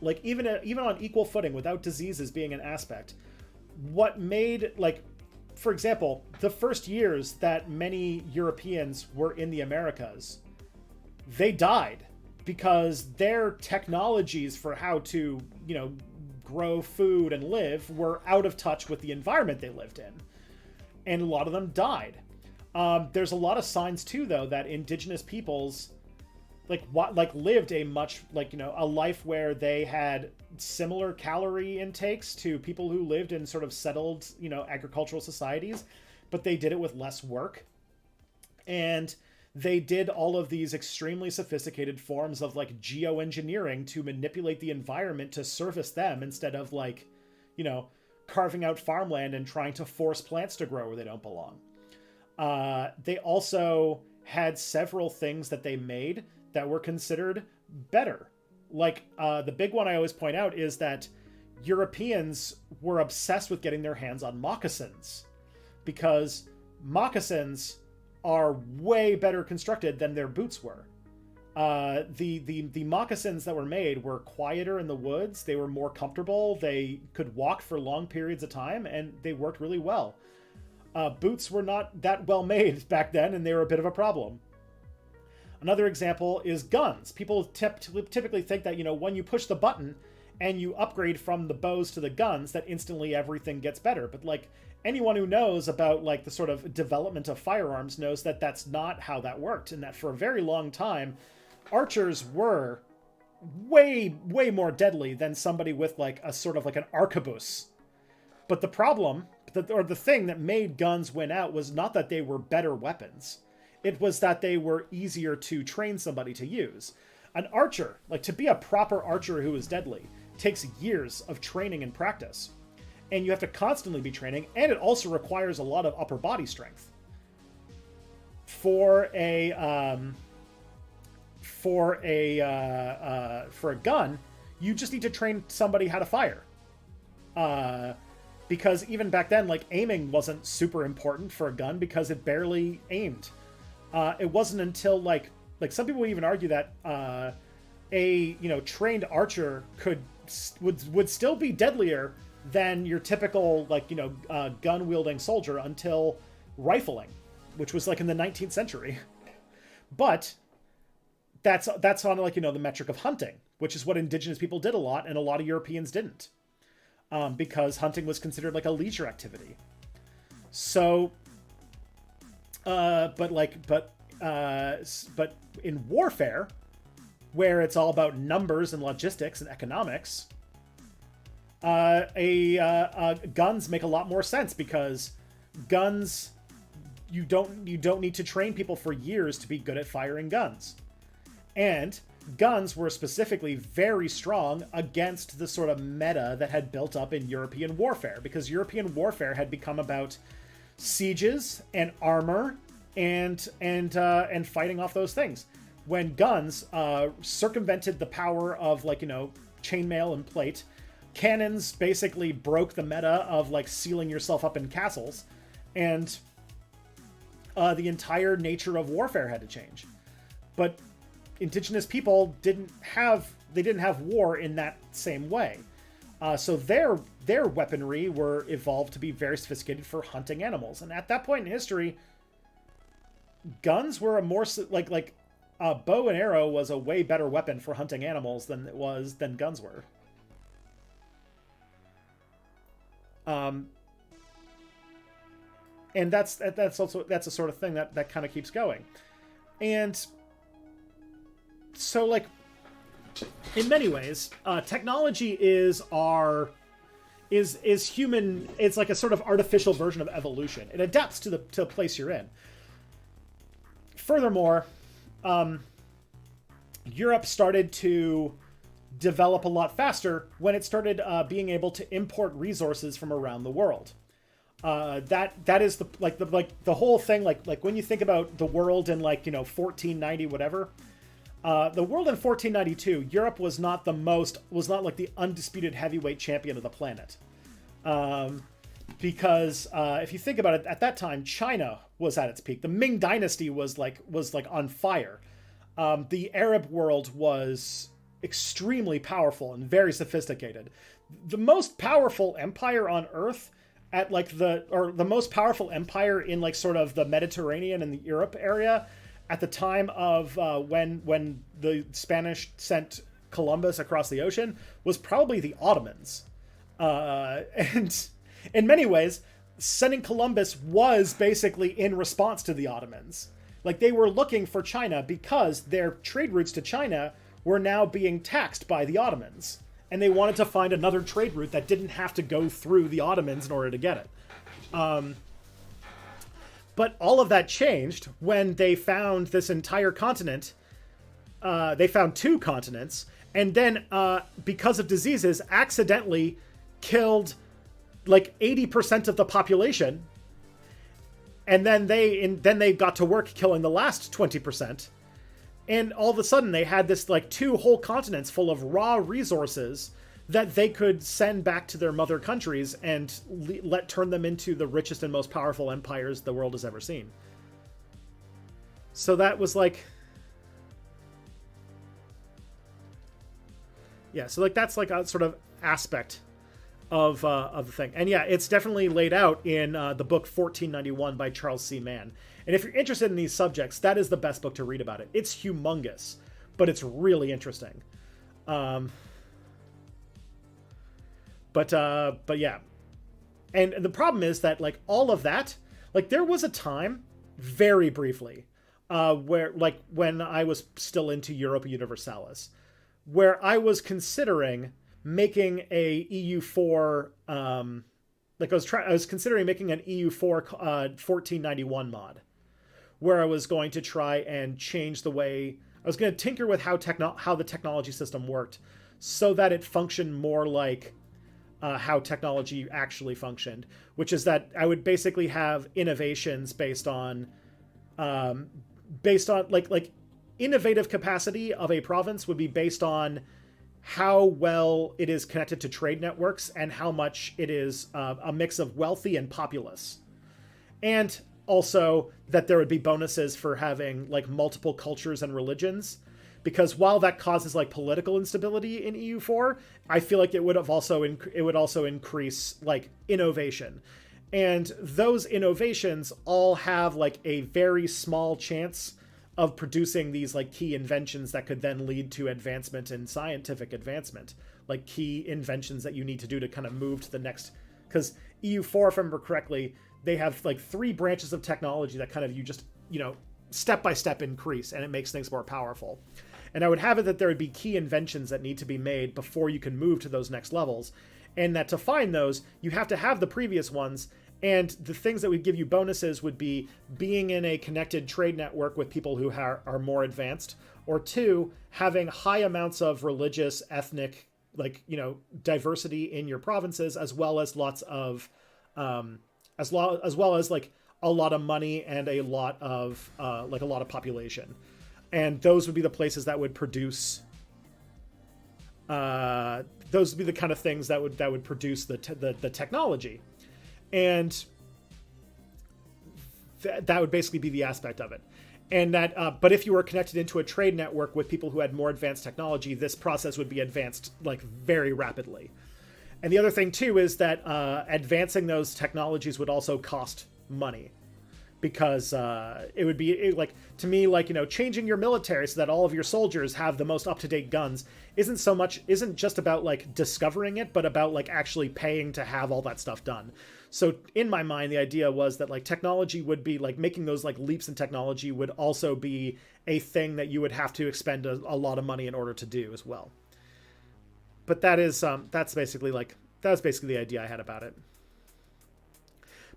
like even on equal footing, without diseases being an aspect, what made, like, for example, the first years that many Europeans were in the Americas, they died because their technologies for how to, grow food and live were out of touch with the environment they lived in. And a lot of them died. There's a lot of signs too, though, that indigenous peoples lived a much a life where they had similar calorie intakes to people who lived in sort of settled agricultural societies, but they did it with less work, and they did all of these extremely sophisticated forms of like geoengineering to manipulate the environment to service them, instead of carving out farmland and trying to force plants to grow where they don't belong. They also had several things that they made that were considered better. Like, the big one I always point out is that Europeans were obsessed with getting their hands on moccasins, because moccasins are way better constructed than their boots were. The moccasins that were made were quieter in the woods. They were more comfortable. They could walk for long periods of time, and they worked really well. Boots were not that well made back then, and they were a bit of a problem. Another example is guns. People typically think that, when you push the button and you upgrade from the bows to the guns, that instantly everything gets better. But like, anyone who knows about like the sort of development of firearms knows that that's not how that worked, and that for a very long time, archers were way more deadly than somebody with like a sort of like an arquebus. But the problem, or the thing that made guns win out, was not that they were better weapons. It was that they were easier to train somebody to use. An archer, like to be a proper archer who is deadly, takes years of training and practice. And you have to constantly be training, and it also requires a lot of upper body strength. For a gun, you just need to train somebody how to fire. Because even back then, like, aiming wasn't super important for a gun because it barely aimed. It wasn't until like some people even argue that a trained archer would still be deadlier than your typical gun wielding soldier until rifling, which was like in the 19th century. But that's on the metric of hunting, which is what indigenous people did a lot, and a lot of Europeans didn't, because hunting was considered like a leisure activity. So, but in warfare, where it's all about numbers and logistics and economics, guns make a lot more sense, because guns, you don't need to train people for years to be good at firing guns. And guns were specifically very strong against the sort of meta that had built up in European warfare, because European warfare had become about sieges and armor and fighting off those things. When guns circumvented the power of chainmail and plate, cannons basically broke the meta of sealing yourself up in castles, and the entire nature of warfare had to change. But indigenous people didn't have war in that same way. So their weaponry were evolved to be very sophisticated for hunting animals. And at that point in history, guns were a more a bow and arrow was a way better weapon for hunting animals than guns were. And that's a sort of thing that kind of keeps going. And so in many ways, technology is is human. It's like a sort of artificial version of evolution. It adapts to the place you're in. Furthermore, Europe started to develop a lot faster when it started being able to import resources from around the world. That is the whole thing. Like when you think about the world in 1490 whatever, the world in 1492, Europe was not like the undisputed heavyweight champion of the planet, because if you think about it, at that time China was at its peak. The Ming Dynasty was on fire. The Arab world was extremely powerful and very sophisticated. The most powerful empire on Earth the most powerful empire in sort of the Mediterranean and the Europe area at the time of when the Spanish sent Columbus across the ocean was probably the Ottomans. And in many ways, sending Columbus was basically in response to the Ottomans. Like, they were looking for China because their trade routes to China were now being taxed by the Ottomans. And they wanted to find another trade route that didn't have to go through the Ottomans in order to get it. But all of that changed when they found this entire continent. They found two continents, and then because of diseases, accidentally killed 80% of the population. And then they got to work killing the last 20%. And all of a sudden they had this two whole continents full of raw resources that they could send back to their mother countries and turn them into the richest and most powerful empires the world has ever seen. So that was so that's a sort of aspect of the thing. And yeah, it's definitely laid out in the book 1491 by Charles C. Mann. And if you're interested in these subjects, that is the best book to read about it. It's humongous, but it's really interesting. But yeah. And the problem is that all of that, there was a time very briefly where when I was still into Europa Universalis, where I was considering making a EU4 I was considering making an EU4 1491 mod, where I was going to try and change the way I was going to tinker with how the technology system worked, so that it functioned more like how technology actually functioned, which is that I would basically have innovations based on innovative capacity of a province would be based on how well it is connected to trade networks and how much it is a mix of wealthy and populous. And also that there would be bonuses for having multiple cultures and religions, because while that causes political instability in EU4, I feel like it would also increase innovation. And those innovations all have a very small chance of producing these key inventions that could then lead to advancement in scientific advancement, key inventions that you need to do to kind of move to the next, because EU4, if I remember correctly, they have 3 branches of technology that kind of you just step by step increase, and it makes things more powerful. And I would have it that there would be key inventions that need to be made before you can move to those next levels, and that to find those you have to have the previous ones. And the things that would give you bonuses would be being in a connected trade network with people who are more advanced, or 2, having high amounts of religious, ethnic, diversity in your provinces, as well as lots of, as well as a lot of money and a lot of population. And those would be the places that would produce. Those would be the kind of things that would produce the technology. And that would basically be the aspect of it. And that, but if you were connected into a trade network with people who had more advanced technology, this process would be advanced very rapidly. And the other thing too is that advancing those technologies would also cost money, because it would be to me changing your military so that all of your soldiers have the most up-to-date guns isn't just about discovering it, but about actually paying to have all that stuff done. So in my mind, the idea was that technology would be making those leaps in technology would also be a thing that you would have to expend a lot of money in order to do as well. But that is that's basically was basically the idea I had about it.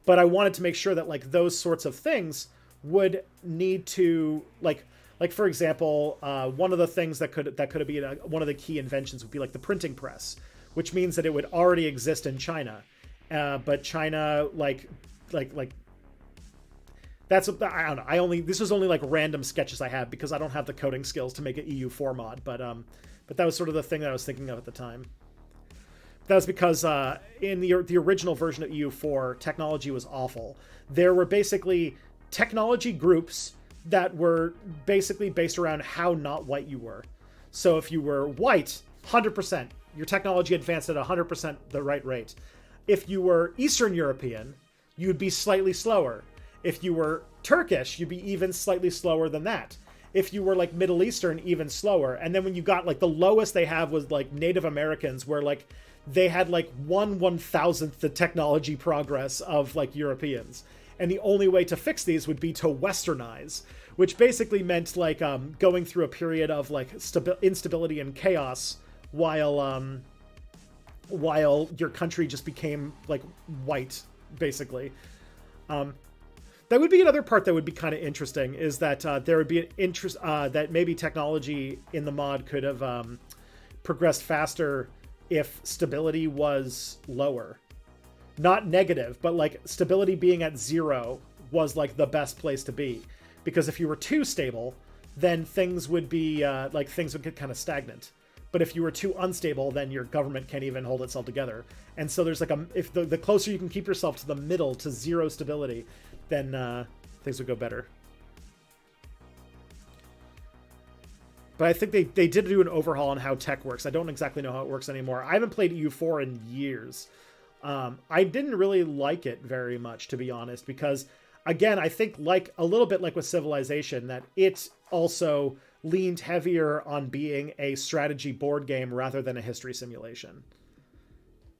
But I wanted to make sure that like those sorts of things would need to like for example, one of the things that could have been one of the key inventions would be like the printing press, which means that it would already exist in China, but China like that's I don't know. This was only like random sketches I have because I don't have the coding skills to make an EU4 mod, but that was sort of the thing that I was thinking of at the time. That was because in the original version of EU4, technology was awful. There were basically technology groups that were basically based around how not white you were. So if you were white, 100%, your technology advanced at 100% the right rate. If you were Eastern European, you'd be slightly slower. If you were Turkish, you'd be even slightly slower than that. If you were like Middle Eastern, even slower. And then when you got like the lowest they have was like Native Americans, where like they had like 1/1000th the technology progress of like Europeans. And the only way to fix these would be to westernize, which basically meant like going through a period of like instability and chaos while your country just became like white, basically. That would be another part that would be kind of interesting, is that there would be an interest that maybe technology in the mod could have progressed faster if stability was lower. Not negative, but like stability being at 0 was like the best place to be. Because if you were too stable, then things would be things would get kind of stagnant. But if you were too unstable, then your government can't even hold itself together. And so there's like if the closer you can keep yourself to the middle, to 0 stability, then things would go better. But I think they did do an overhaul on how tech works. I don't exactly know how it works anymore. I haven't played EU4 in years. I didn't really like it very much, to be honest, because, again, I think like a little bit like with Civilization, that it also leaned heavier on being a strategy board game rather than a history simulation.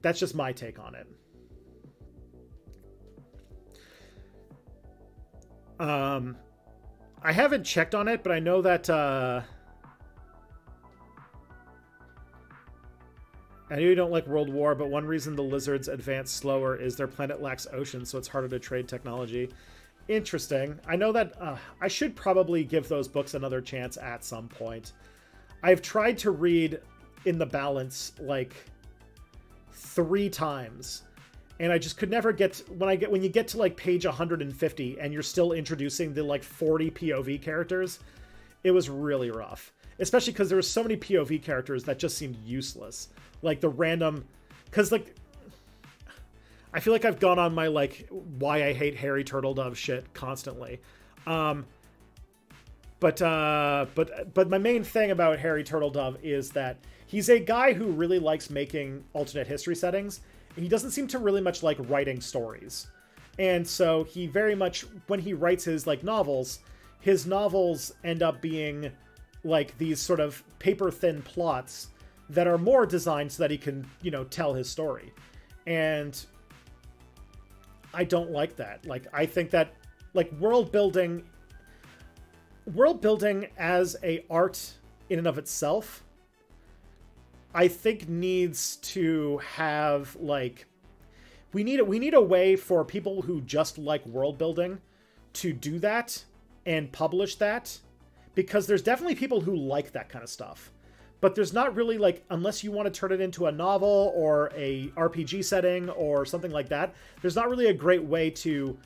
That's just my take on it. I haven't checked on it, but I know that I know you don't like World War, but one reason the lizards advance slower is their planet lacks oceans, so it's harder to trade technology. Interesting. I know that I should probably give those books another chance at some point. I've tried to read In the Balance like 3 times, and I just could never get when you get to like page 150 and you're still introducing the like 40 POV characters. It was really rough, especially because there were so many POV characters that just seemed useless. Like the random, because like I feel like I've gone on my like why I hate Harry Turtledove shit constantly. But my main thing about Harry Turtledove is that he's a guy who really likes making alternate history settings, and he doesn't seem to really much like writing stories. And so he very much, when he writes his novels end up being like these sort of paper thin plots that are more designed so that he can, tell his story. And I don't like that. Like, I think that like world building as a art in and of itself, I think needs to have like, we need a way for people who just like world building to do that and publish that, because there's definitely people who like that kind of stuff. But there's not really like, unless you want to turn it into a novel or a RPG setting or something like that, there's not really a great way to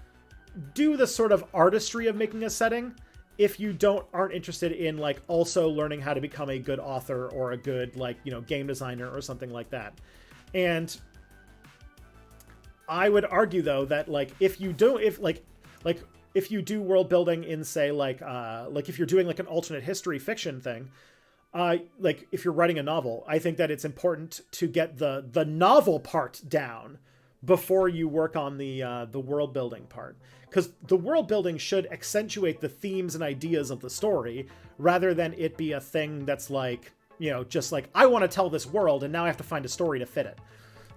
do the sort of artistry of making a setting if you aren't interested in like also learning how to become a good author or a good game designer or something like that. And I would argue though that like if you do world building in say like if you're doing like an alternate history fiction thing, like if you're writing a novel, I think that it's important to get the novel part down before you work on the world building part, because the world building should accentuate the themes and ideas of the story rather than it be a thing that's like, just like, I want to tell this world and now I have to find a story to fit it.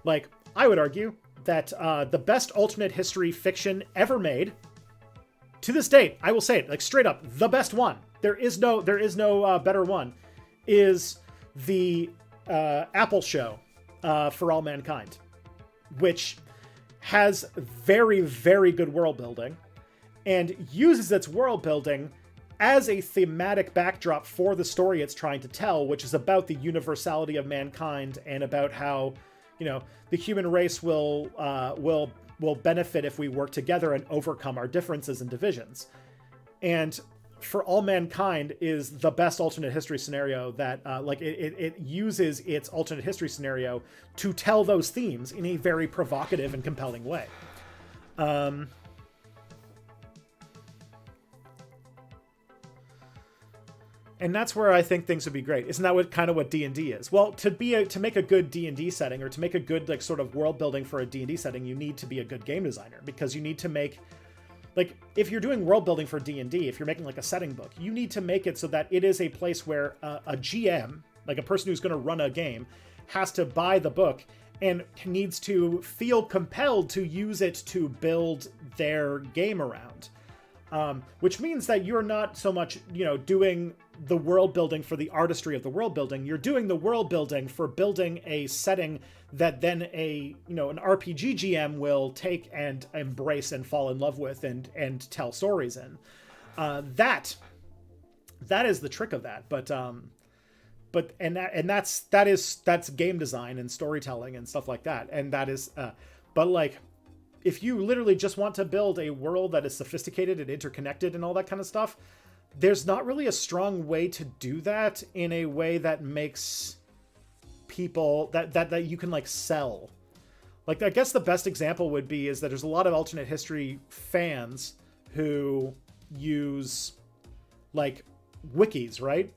Like, I would argue that the best alternate history fiction ever made to this date, I will say it like straight up, the best one, there is no better one, is the Apple show, For All Mankind. which has very, very good world building and uses its world building as a thematic backdrop for the story it's trying to tell, which is about the universality of mankind and about how, the human race will benefit if we work together and overcome our differences and divisions. And For All Mankind is the best alternate history scenario that, it uses its alternate history scenario to tell those themes in a very provocative and compelling way. And that's where I think things would be great. Isn't that what D&D is? Well, to make a good D&D setting, or to make a good sort of world building for a D&D setting, you need to be a good game designer, because you need to make, if you're doing world building for D&D, if you're making a setting book, you need to make it so that it is a place where a GM, a person who's going to run a game, has to buy the book and needs to feel compelled to use it to build their game around. Which means that you're not so much, doing the world building for the artistry of the world building. You're doing the world building for building a setting that then an RPG GM will take and embrace and fall in love with and tell stories in. That is the trick of that. That's game design and storytelling and stuff like that. And that is, if you literally just want to build a world that is sophisticated and interconnected and all that kind of stuff, there's not really a strong way to do that in a way that makes people that you can sell. I guess the best example would be is that there's a lot of alternate history fans who use wikis, right?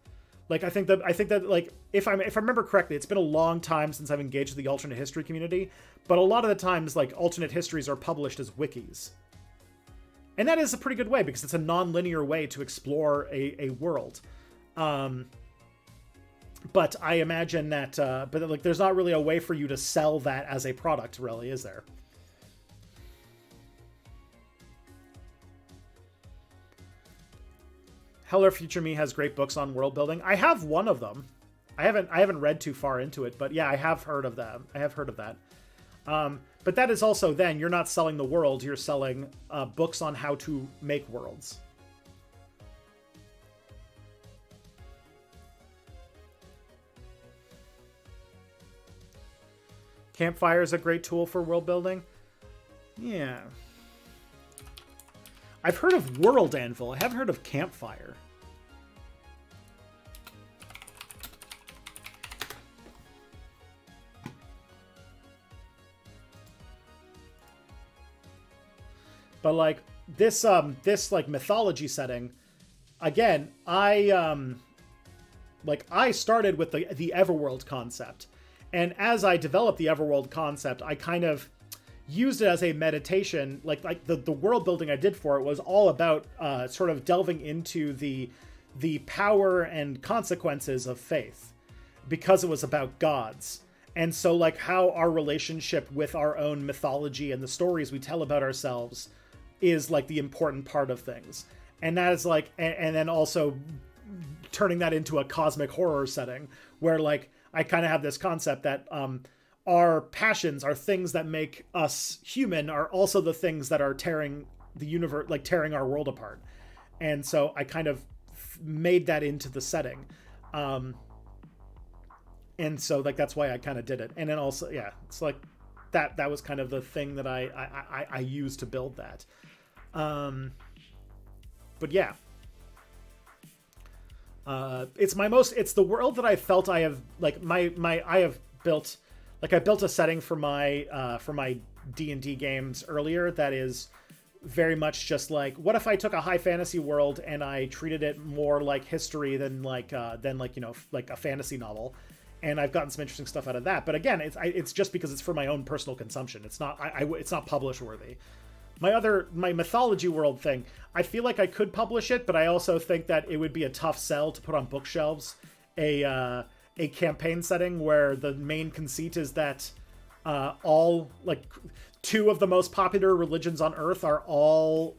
I think that if I remember correctly, it's been a long time since I've engaged with the alternate history community, but a lot of the times alternate histories are published as wikis. And that is a pretty good way, because it's a non-linear way to explore a world. But I imagine that there's not really a way for you to sell that as a product, really, is there? Hello Future Me has great books on world building. I have one of them. I haven't read too far into it, but yeah, I have heard of that. But that is also, then you're not selling the world, you're selling books on how to make worlds. Campfire is a great tool for world building. Yeah. I've heard of World Anvil. I haven't heard of Campfire. But this mythology setting, again, I started with the Everworld concept, and as I developed the Everworld concept, I kind of used it as a meditation. The world building I did for it was all about sort of delving into the power and consequences of faith, because it was about gods. And so how our relationship with our own mythology and the stories we tell about ourselves is the important part of things. And that is and then also turning that into a cosmic horror setting where I kind of have this concept that our passions, are things that make us human, are also the things that are tearing the universe, tearing our world apart. And so I kind of made that into the setting. And so that's why I kind of did it. And then also, yeah, it's that was kind of the thing that I used to build that. But yeah, it's the world that I felt I have built. I built a setting for my D&D games earlier that is very much just what if I took a high fantasy world and I treated it more like history than a fantasy novel. And I've gotten some interesting stuff out of that. But again, it's just because it's for my own personal consumption. It's not it's not publish worthy. My mythology world thing, I feel like I could publish it, but I also think that it would be a tough sell to put on bookshelves a campaign setting where the main conceit is that all two of the most popular religions on Earth are all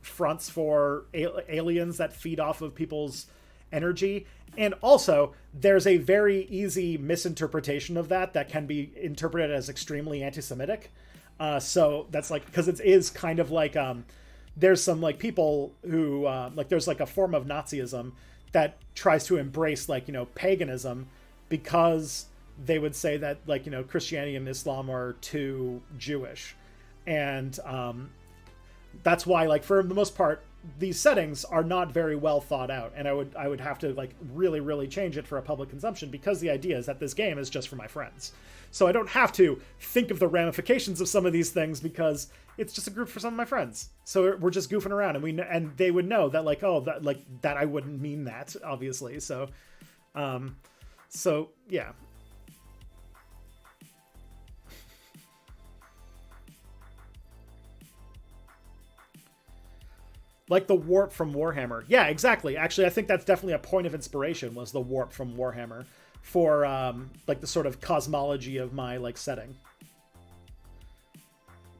fronts for aliens that feed off of people's energy. And also, there's a very easy misinterpretation of that can be interpreted as extremely anti-Semitic. So that's like, because it is kind of like, there's some like people who, like there's like a form of Nazism that tries to embrace like, paganism, because they would say that like, Christianity and Islam are too Jewish. And that's why, like, for the most part, these settings are not very well thought out, and I would have to like really change it for a public consumption, because the idea is that this game is just for my friends. So I don't have to think of the ramifications of some of these things, because it's just a group for some of my friends. So we're just goofing around, and they would know that like, oh, that I wouldn't mean that, obviously. So yeah. Like the warp from Warhammer. Yeah, exactly. Actually, I think that's definitely a point of inspiration, was the warp from Warhammer for like the sort of cosmology of my like setting.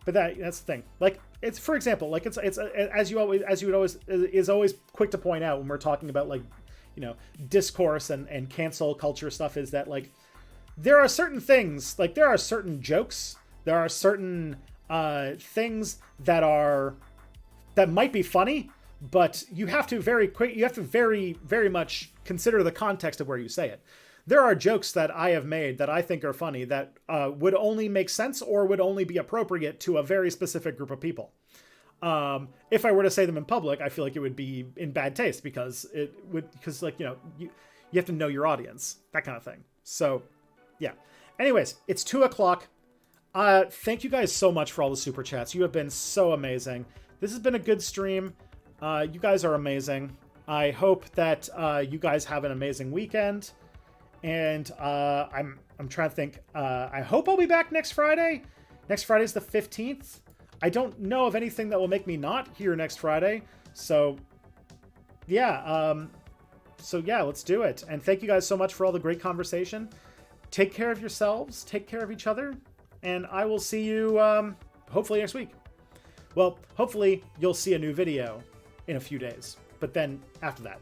But that's the thing. Like, it's, for example, like it's as you would always is always quick to point out when we're talking about like, discourse and cancel culture stuff, is that like there are certain things, like there are certain jokes, there are certain things that might be funny, but you have to very much consider the context of where you say it. There are jokes that I have made that I think are funny that would only make sense or would only be appropriate to a very specific group of people. If I were to say them in public, I feel like it would be in bad taste, because like, you have to know your audience, that kind of thing. So yeah. Anyways, it's 2:00. Thank you guys so much for all the super chats. You have been so amazing. This has been a good stream. You guys are amazing. I hope that you guys have an amazing weekend. And I'm trying to think. I hope I'll be back next Friday. Next Friday's the 15th. I don't know of anything that will make me not here next Friday. So yeah. Let's do it. And thank you guys so much for all the great conversation. Take care of yourselves. Take care of each other. And I will see you hopefully next week. Well, hopefully you'll see a new video in a few days, but then after that.